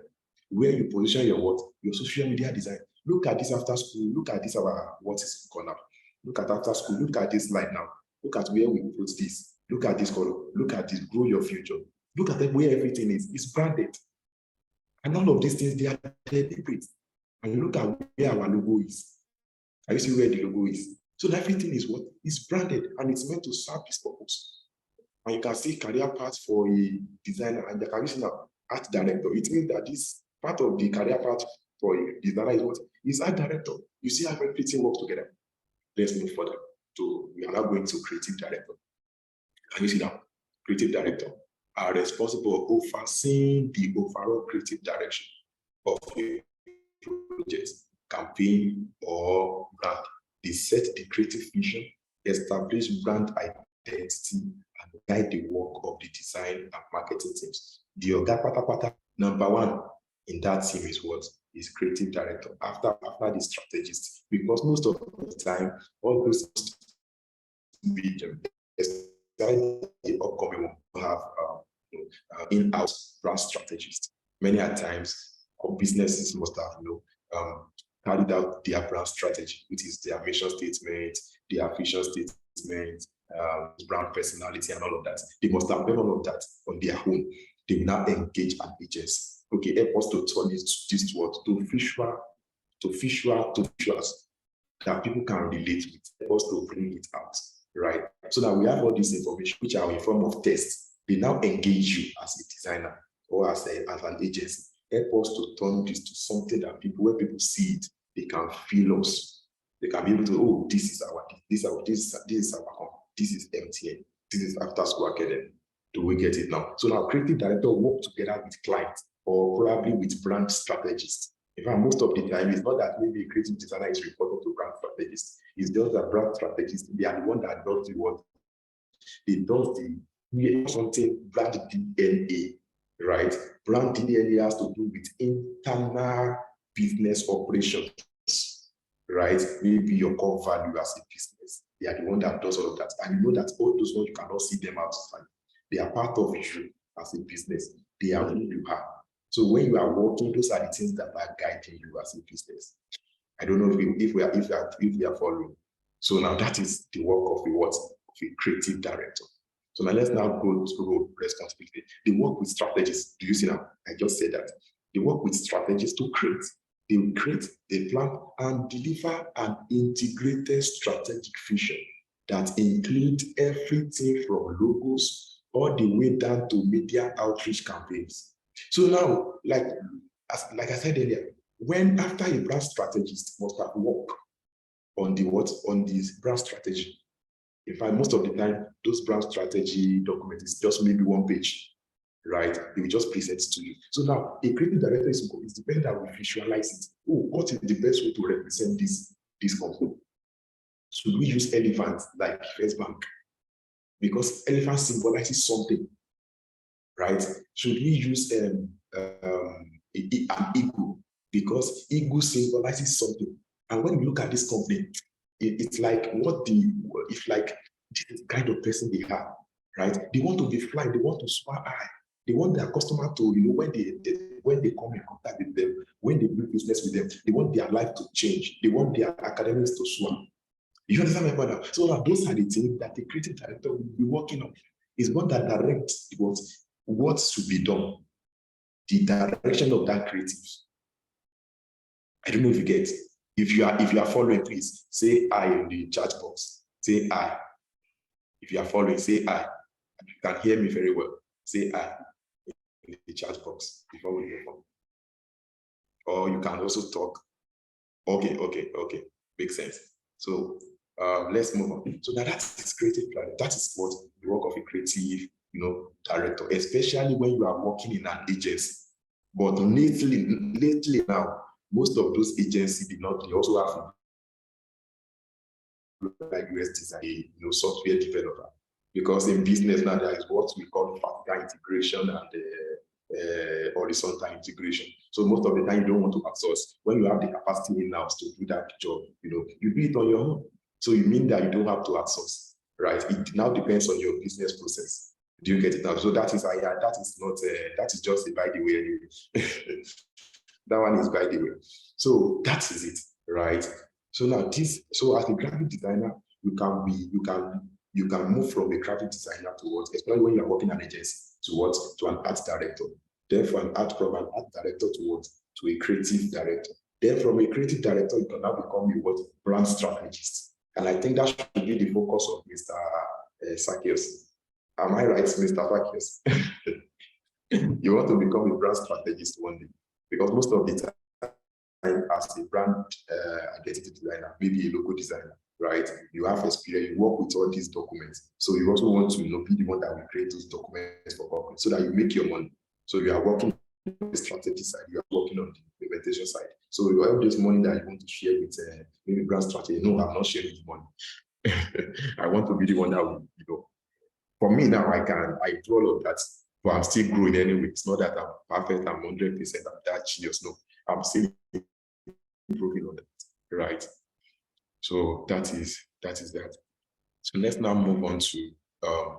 where you position your social media design. Look at this after school. Look at this what is going on. Look at after school. Look at this slide now. Look at where we put this. Look at this color. Look at this. Grow your future. Look at where everything is. It's branded. And all of these things, they are deliberate. And look at where our logo is. Are you see where the logo is? So everything is what is branded and it's meant to serve this purpose. And you can see career path for a designer and the traditional art director. It means that this part of the career path for a designer is what? Is art director. You see how everything works together. Let's move further. We are now going to creative director. Can you see now? Creative director are responsible for overseeing the overall creative direction of a project, campaign, or brand. They set the creative vision, establish brand identity, and guide the work of the design and marketing teams. The Oga Patapata number one in that team is what? Is creative director after the strategist, because most of the time, all those medium, especially the upcoming one, have in-house brand strategists. Many a times, businesses must have carried out their brand strategy, which is their mission statement, their vision statement, brand personality, and all of that. They must have done all of that on their own. They will now engage an agency. Okay, help us to turn this word to visuals that people can relate with. Help us to bring it out, right? So that we have all this information, which are in form of tests. They now engage you as a designer or as an agency. Help us to turn this to something that when people see it, they can feel us. They can be able to, oh, this is MTN, this is After School Academy. Do we get it now? So now creative director work together with clients or probably with brand strategists. In fact, most of the time, it's not that maybe a creative designer is reporting to brand strategists. It's just that brand strategists, they are the one that does the work. They does something brand DNA, right? Brand DNA has to do with internal business operations, right? Maybe your core value as a business. They are the one that does all of that. And you know that all those ones, you cannot see them outside. They are part of you as a business. They are who you are. So when you are working, those are the things that are guiding you as a business. I don't know if we are following. So now that is the work of a creative director. So now let's now go to responsibility. They work with strategists. Do you see now? I just said that. They work with strategists to create. They will create, they plan, and deliver an integrated strategic vision that includes everything from logos all the way down to media outreach campaigns. So now, like I said earlier, when after a brand strategist must have worked on the brand strategy. In fact, most of the time, those brand strategy documents is just maybe one page, right? They will just present it to you. So now, a creative director is dependent that we visualize it. Oh, what is the best way to represent this company? Should we use elephant like First Bank? Because elephant symbolizes something, right? Should we use an eagle? Because eagle symbolizes something. And when we look at this company, it's like this is the kind of person they are, right? They want to be flying, they want to soar high. They want their customer to, when they come in contact with them, when they do business with them, they want their life to change. They want their academics to soar. You understand my brother? So now those are the things that the creative director will be working on. It's what that directs what should be done. The direction of that creative. I don't know if you get. If you are following, please say I in the chat box. Say I. If you are following, say I. If you can hear me very well, say I in the chat box before we move on. Or you can also talk. Okay. Makes sense. So let's move on. So now that is creative planning. That is what the work of a creative, director, especially when you are working in an agency. But lately now, most of those agencies they also have like US design, software developer. Because in business now there is what we call vertical integration and horizontal integration. So most of the time you don't want to outsource. When you have the capacity in-house to do that job, you do it on your own. So you mean that you don't have to outsource, right? It now depends on your business process. Do you get it now? So that is that is just a by the way anyway. That one is by the way. So that is it, right? So now so as a graphic designer, you can move from a graphic designer towards, especially when you're working an agency, to an art director. Then from an art director to a creative director. Then from a creative director, you can now become a brand strategist. And I think that should be the focus of Mr. Sakios. Am I right, Mr. Sakios? You want to become a brand strategist one day, because most of the as a brand identity designer, maybe a logo designer, right? You have experience, you work with all these documents. So you also want to be the one that will create those documents for companies so that you make your money. So you are working on the strategy side, you are working on the implementation side. So you have this money that you want to share with maybe brand strategy. No, I'm not sharing the money. I want to be the one that will, for me now, I do all of that, but I'm still growing anyway. It's not that I'm perfect, I'm 100%, I'm that genius. No, I'm still improving on it, right? So that is that. So let's now move on to,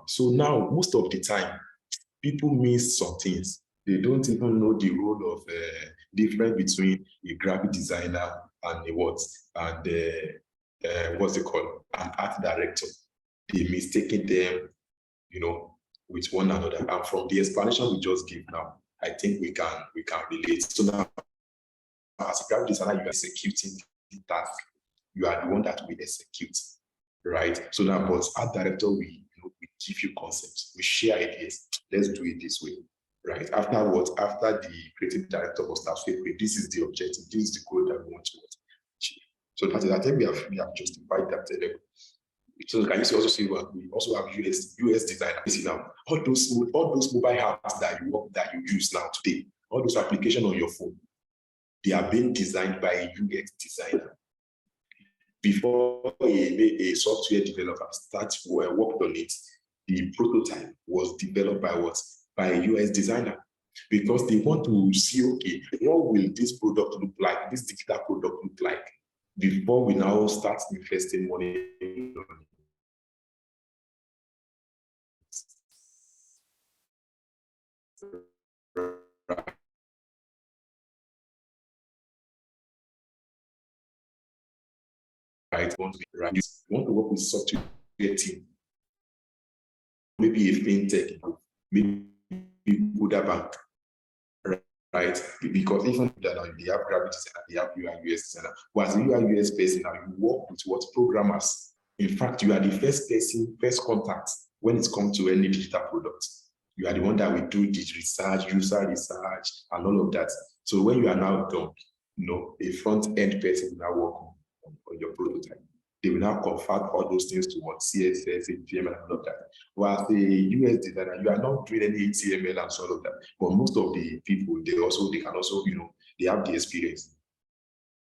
so now most of the time, people miss some things. They don't even know the role of difference between a graphic designer and a what, and what's it called, an art director. They mistaken them, with one another. And from the explanation we just give now, I think we can relate. So now, as a graphic designer, you are executing the task. You are the one that will execute, right? So now, but art director, we give you concepts, we share ideas. Let's do it this way, right? Afterwards, after the creative director will start saying, this is the objective, this is the goal that we want to achieve. So that is, I think we have justified that. So can you also see what we also have US designer. You see now, all those mobile apps that you use now today, all those applications on your phone, they are being designed by a UX designer. Before a software developer worked on it, the prototype was developed by what? By a US designer. Because they want to see, okay, what will this product look like, this digital product look like, before we now start investing money on it. Right, want to work with software team, maybe a fintech, maybe Buddha Bank, right? Because even that they have graphic designer, they have UI UX designer. But as a UI UX person, now you work with what programmers. In fact, you are the first contact when it comes to any digital product. You are the one that will do the research, user research, and all of that. So when you are now done, a front-end person will now work on your prototype. They will now convert all those things to what CSS, HTML, and all of that. While as a US designer, you are not doing any HTML and all of that. But most of the people, they can also, they have the experience.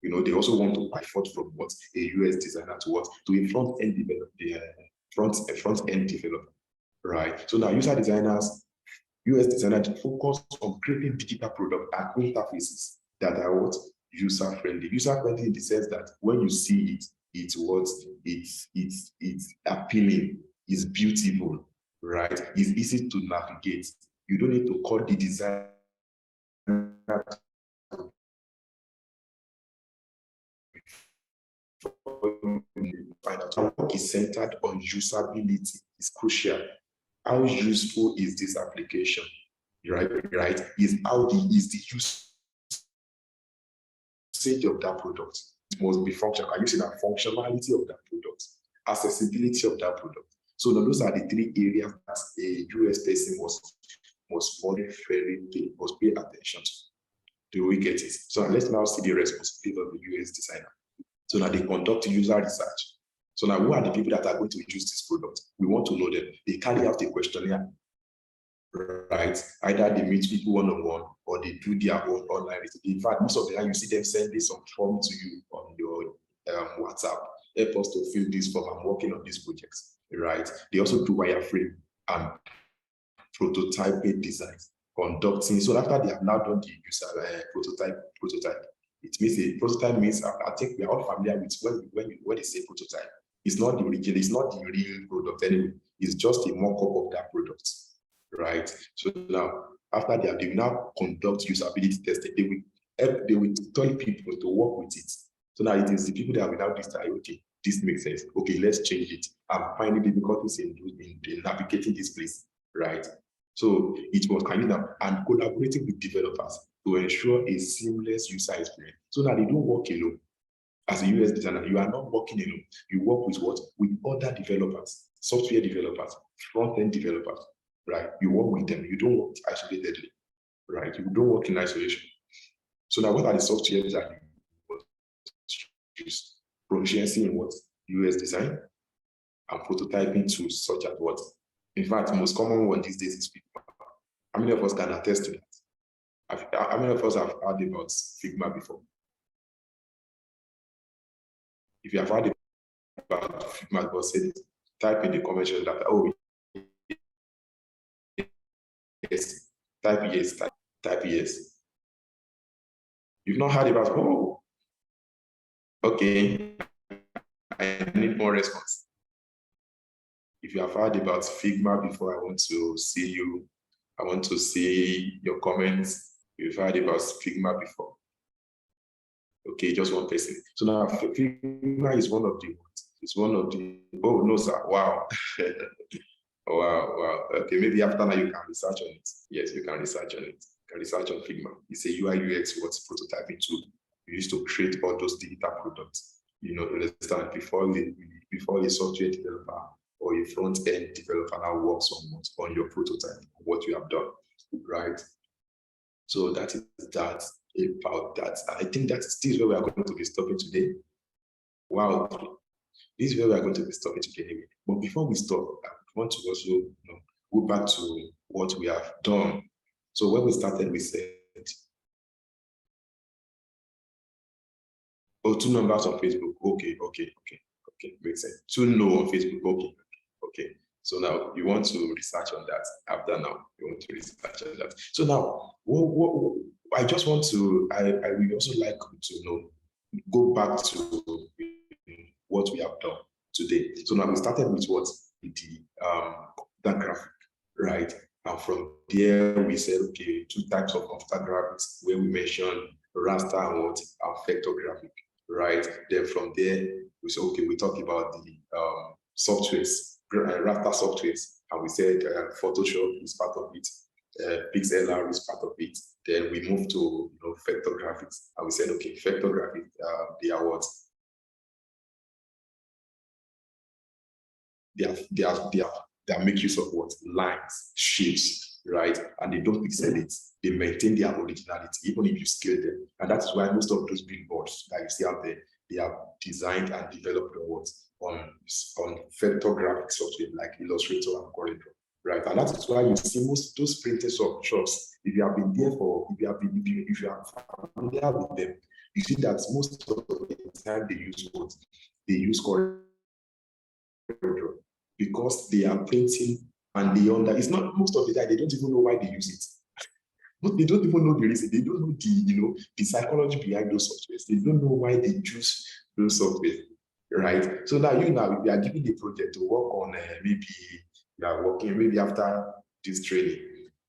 They also want to pivot from what a US designer to what to a front-end developer, front-end developer, right? So now US designers focus on creating digital product and interfaces that are what user-friendly. User-friendly in the sense that when you see it, it's appealing, it's beautiful, right? It's easy to navigate. You don't need to call the designer find out. Our work is centered on usability. It's crucial. How useful is this application? Right? Is the usage of that product? It must be functional. Are you seeing that functionality of that product? Accessibility of that product. So now those are the three areas that a US person must pay attention to. Do we get it? So let's now see the responsibility of the US designer. So now they conduct user research. So now who are the people that are going to use this product? We want to know them. They carry out a questionnaire, right? Either they meet people one-on-one or they do their own online. In fact, most of the time you see them sending some form to you on your WhatsApp. Help us to fill this form. I'm working on these projects, right? They also do wireframe and prototype designs, conducting. So after they have now done the user prototype, it means a prototype means, I think we are all familiar with when they say prototype. It's not the original, it's not the real product anyway. It's just a mock-up of that product, right? So now, after they will now conduct usability testing. They will tell people to work with it. So now it is the people that will now decide, okay, this makes sense. Okay, let's change it. I'm finding difficulties in navigating this place, right? So it was kind of and collaborating with developers to ensure a seamless user experience. So that they don't work alone. As a US designer, you are not working alone. You work with what? With other developers, software developers, front-end developers, right? You work with them. You don't work isolatedly, right? You don't work in isolation. So now what are the softwares that use proficiency in what? UX design and prototyping tools such as what? In fact, the most common one these days is Figma. How many of us can attest to that? How many of us have heard about Figma before? If you have heard about Figma, but said it, type in the comment section that, oh, yes, type yes, type yes. You've not heard about, oh, okay, I need more response. If you have heard about Figma before, I want to see you. I want to see your comments. You've heard about Figma before. Okay, just one person. So now Figma is one of the, it's one of the, oh no, sir, wow. Wow. Okay, maybe after now you can research on it. Yes, you can research on it. You can research on Figma. It's a UI UX what's prototyping tool. You used to create all those digital products. You know, understand before a software developer or a front-end developer now works on your prototype, what you have done, right? So that is that about that. I think that's this is where we are going to be stopping today. Wow, this is where we are going to be stopping today anyway. But before we stop, I want to also go back to what we have done. So when we started, we said, oh, 2 numbers on Facebook. Okay, makes sense. 2 no on Facebook. Okay. So now you want to research on that. After now, you want to research on that. So now, I just want to, I would also like to go back to what we have done today. So now we started with what? That graphic, right? And from there, we said, okay, 2 types of computer graphics where we mentioned raster and what? Vector graphic, right? Then from there, we said, okay, we talked about the softwares, raster softwares, and we said Photoshop is part of it, PixLR is part of it. Then we moved to vector graphics, and we said, okay, vector graphics, they are what? They make use of what? Lines, shapes, right? And they don't pixel it. They maintain their originality, even if you scale them. And that's why most of those billboards that you see out there, they are designed and developed on what? On vector graphic software like Illustrator and Corridor, right? And that is why you see most those printers of shops. If you have been there if you are familiar with them, you see that most of the time they use what? They use Corridor, because they are printing and it's not most of the time, they don't even know why they use it. But they don't even know the reason. They don't know the psychology behind those softwares. They don't know why they choose those softwares, right? So now if you are given the project to work on, maybe you are working, maybe after this training,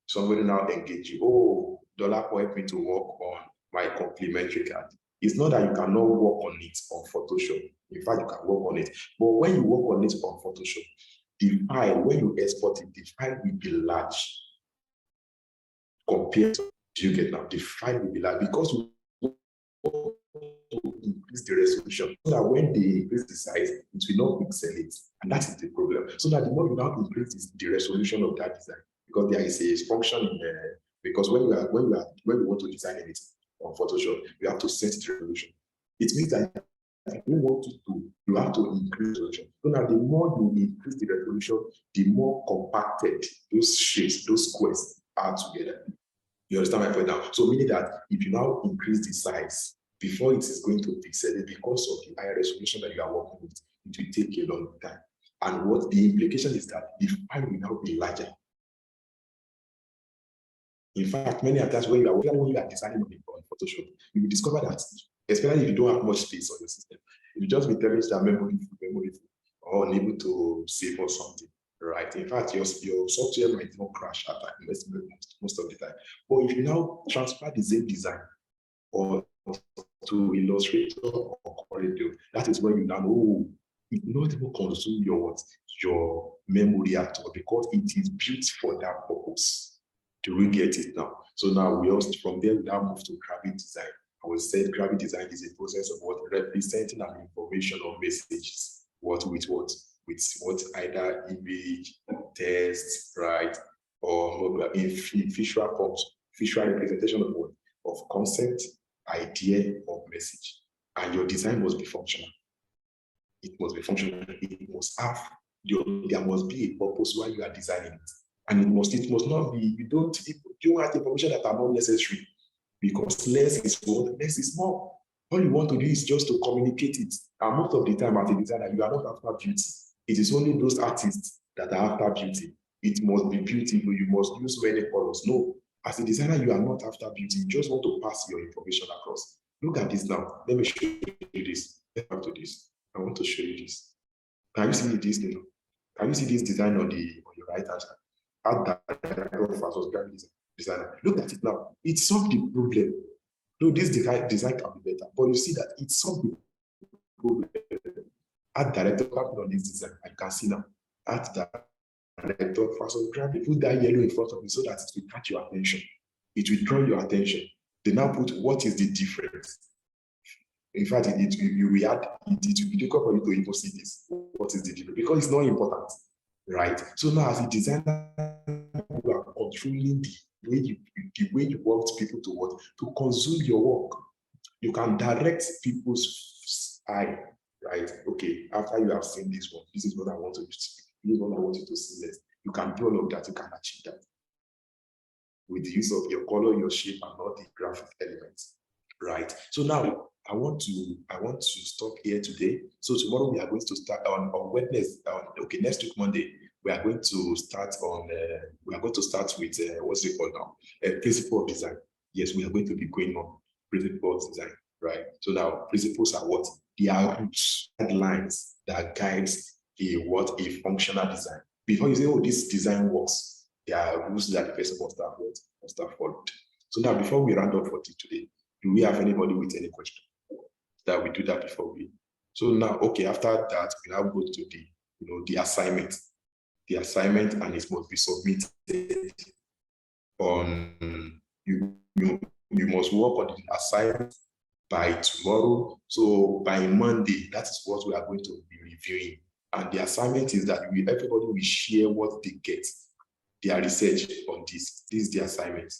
somebody now engage you, oh, Dollar help me to work on my complimentary card. It's not that you cannot work on it on Photoshop. In fact, you can work on it. But when you work on it on Photoshop, the file, when you export it, the file will be large compared to, you get now, the file will be large because we increase the resolution so that when they increase the size, it will not pixel it. And that is the problem. So that the more you now increase the resolution of that design, because there is a function in there, because when we want to design anything on Photoshop, you have to set the resolution. It means that if you want to do, you have to increase the resolution. So now the more you increase the resolution, the more compacted those shapes, those squares are together. You understand my point now? So meaning that if you now increase the size, before it is going to pixel it, because of the higher resolution that you are working with, it will take a long time. And what the implication is that the file will now be larger. In fact, many times when you are designing on Photoshop, you will discover that, especially if you don't have much space on your system, you just be telling that memory full, or unable to save or something, right? In fact, your software might not crash at most of the time. But if you now transfer the same design or to Illustrator or Corridor, that is when you now know it will not even consume your memory at all, because it is built for that purpose. Do we get it now? So now we also, from there, we now move to graphic design. I would say graphic design is a process of representing an information or messages. With either image, text, right? Or in visual forms, visual representation of concept, idea, or message. and your design must be functional. It must be functional. It must have, there must be a purpose why you are designing it. And it must not be, you don't have information that are not necessary, because less is what? Less is more. All you want to do is just to communicate it. And most of the time as a designer, you are not after beauty. It is only those artists that are after beauty. It must be beautiful. You must use many colors. No, as a designer, you are not after beauty. You just want to pass your information across. Look at this now. Let me show you this. Let's go to this. I want to show you this. Can you see this thing? Can you see this design on your right hand side? Add that versus graphic designer. Look at it now. It solved the problem. No, this design can be better, but you see that it solved the problem. Add director on this design. I can see now. Add director versus graphic. Put that yellow in front of it so that it will catch your attention. It will draw your attention. They now put what is the difference. In fact, you will add, it will be difficult for you to even see this. What is the difference? Because it's not important, right? So now as a designer, you are controlling the way you want people to consume your work. You can direct people's eye, right? Okay, after you have seen this one, this is what I want to see. This is what I want you to see next. You can do all of that, you can achieve that with the use of your color, your shape, and all the graphic elements, right? So now I want to stop here today. So tomorrow we are going to start on Wednesday. Okay, next week Monday we are going to start on. We are going to start with what's it called now? Principle of design. Yes, we are going to be going on principle of design, right? So now principles are what? They are rules, guidelines that guides a functional design. Before you say, oh, this design works, there are rules that the person must have followed. So now, before we round up for today, do we have anybody with any question? That we do that before we. So now, okay, after that, we now go to the assignment. The assignment, and it must be submitted on you must work on the assignment by tomorrow. So by Monday, that is what we are going to be reviewing. And the assignment is that everybody will share what they get, their research on this. This is the assignment.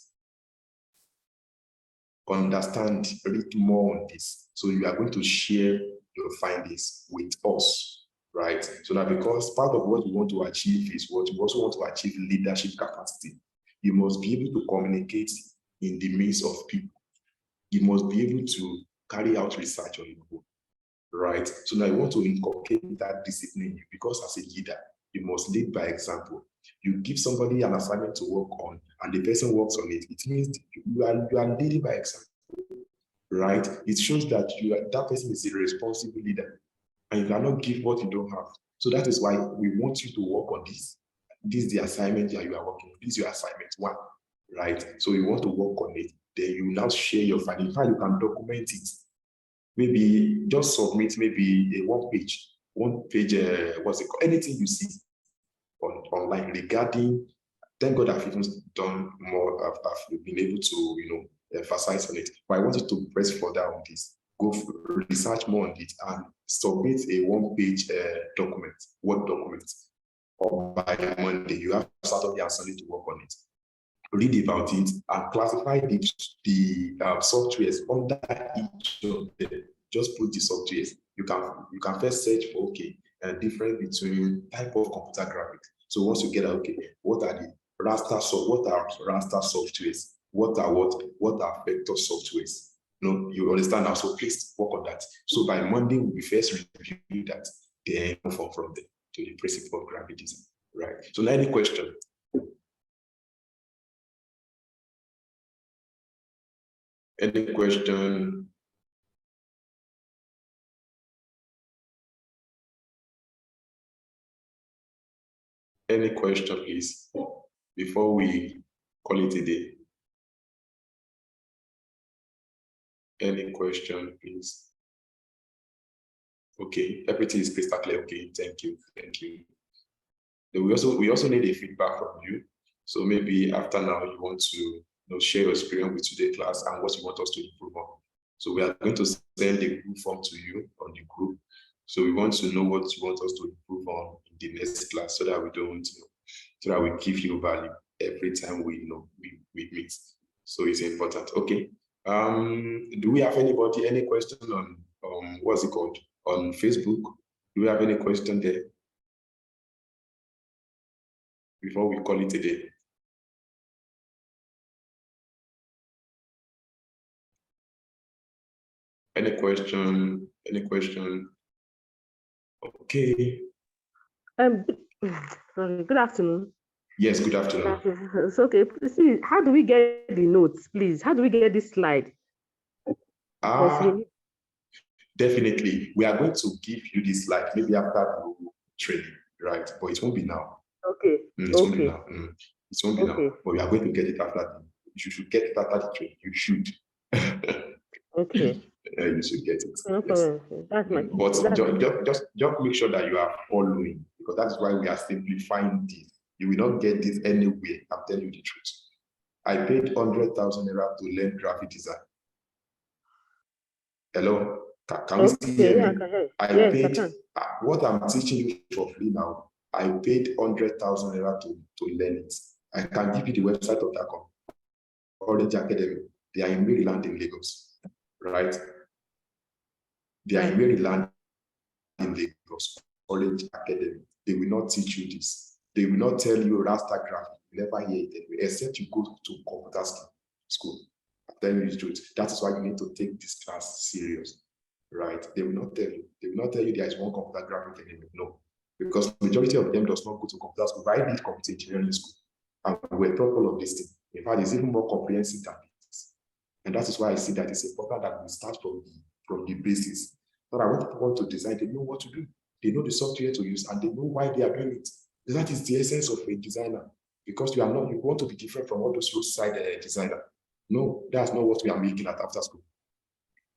Understand, read more on this. So you are going to share your findings with us, right? So now, because part of what we want to achieve is what we also want to achieve leadership capacity. You must be able to communicate in the midst of people. You must be able to carry out research on your own, right? So now you want to inculcate that discipline in you, because as a leader, you must lead by example. You give somebody an assignment to work on, and the person works on it. It means you are leading by example, right? It shows that that person is a responsible leader, and you cannot give what you don't have. So that is why we want you to work on this. This is the assignment that you are working on. This is your assignment 1, right? So you want to work on it. Then you now share your findings. How you can document it. Maybe just submit maybe a one page, what's it called? Anything you see online regarding, thank God I've even done more, I've been able to, emphasize on it. But I want you to press further on this. Go research more on it and submit a one-page document, Word document. Or by Monday, you have Saturday and Sunday to work on it. Read about it and classify the softwares under each of them. Just put the softwares. You can first search for difference between type of computer graphics. So once you get what are the raster softwares? What are vector softwares? You understand now. So please work on that. So by Monday we first review that, then move on from there to the principle of graphic design. Right. So now any question? Any question? Any question, please, before we call it a day? Any question, please? Okay, everything is crystal clear. Okay, thank you. Then we also need a feedback from you. So maybe after now you want to share your experience with today's class and what you want us to improve on. So we are going to send the group form to you on the group. So we want to know what you want us to improve on in the next class, so that we don't, so that we give you value every time we meet. So it's important. Okay. Do we have any question on what's it called? On Facebook. Do we have any question there? Before we call it a day. Any question? Any question? Okay. Sorry, good afternoon. Yes, good afternoon. It's okay. See, how do we get the notes, please? How do we get this slide? Definitely. We are going to give you this slide maybe after the training, right? But it won't be now. Okay. It won't be now. It won't be now. But we are going to get it after. You should get it after the training. You should. Okay. You should get it. No yes. problem. That's my. But just make sure that you are following, because that's why we are simplifying this. You will not get this anywhere. I'm telling you the truth. I paid 100,000 naira to learn graphic design. Hello, can we still hear me? I paid what I'm teaching you for free now. I paid 100,000 naira to learn it. I can give you the website of that College Academy. They are in Maryland in Lagos, right? They are in Maryland in Lagos, College Academy. They will not teach you this. They will not tell you raster graphic. You never hear it anyway, except you go to computer school. I'm telling you the truth. That is why you need to take this class serious, right? They will not tell you. They will not tell you there is one computer graphic anymore. No, because majority of them does not go to computer school. I did computer engineering school, and we're taught all of this thing. In fact, it's even more comprehensive than this. And that is why I see that it's important that we start from the basis. So that when people want to design, they know what to do. They know the software to use, and they know why they are doing it. That is the essence of a designer. Because you want to be different from all those roadside designer. No, that's not what we are making at after school.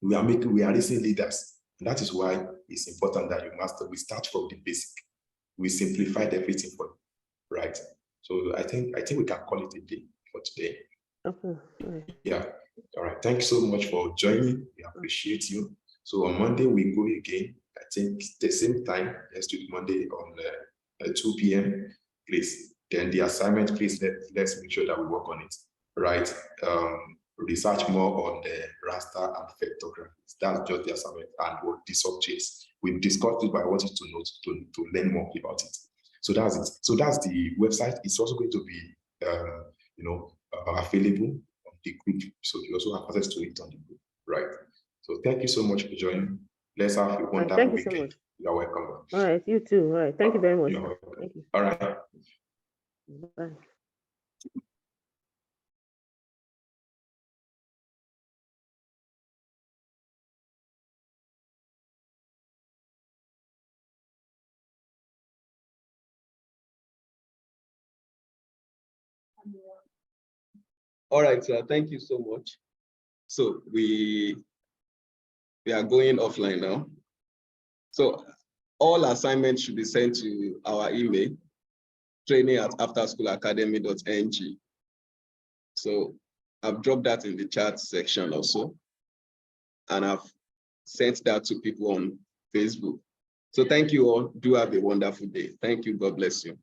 We are raising leaders. And that is why it's important that we start from the basic. We simplified everything for you, right? So I think we can call it a day for today. Okay. Yeah. All right. Thank you so much for joining. We appreciate you. So on Monday we go again. I think the same time. Let's do Monday on 2 p.m. Please. Then the assignment, please let's make sure that we work on it. Right. Research more on the raster and vectographics. That's just the assignment and what the subjects. We've discussed it, but I want you to know to learn more about it. So that's it. So that's the website. It's also going to be available on the group. So you also have access to it on the group. Right. So thank you so much for joining. Let's have a wonderful weekend. So much. You're welcome. All right, you too. All right. Thank you very much. Thank you. All right. Bye. All right, sir. Thank you so much. So we are going offline now. So all assignments should be sent to our email, training@afterschoolacademy.ng. So I've dropped that in the chat section also, and I've sent that to people on Facebook. So thank you all. Do have a wonderful day. Thank you. God bless you.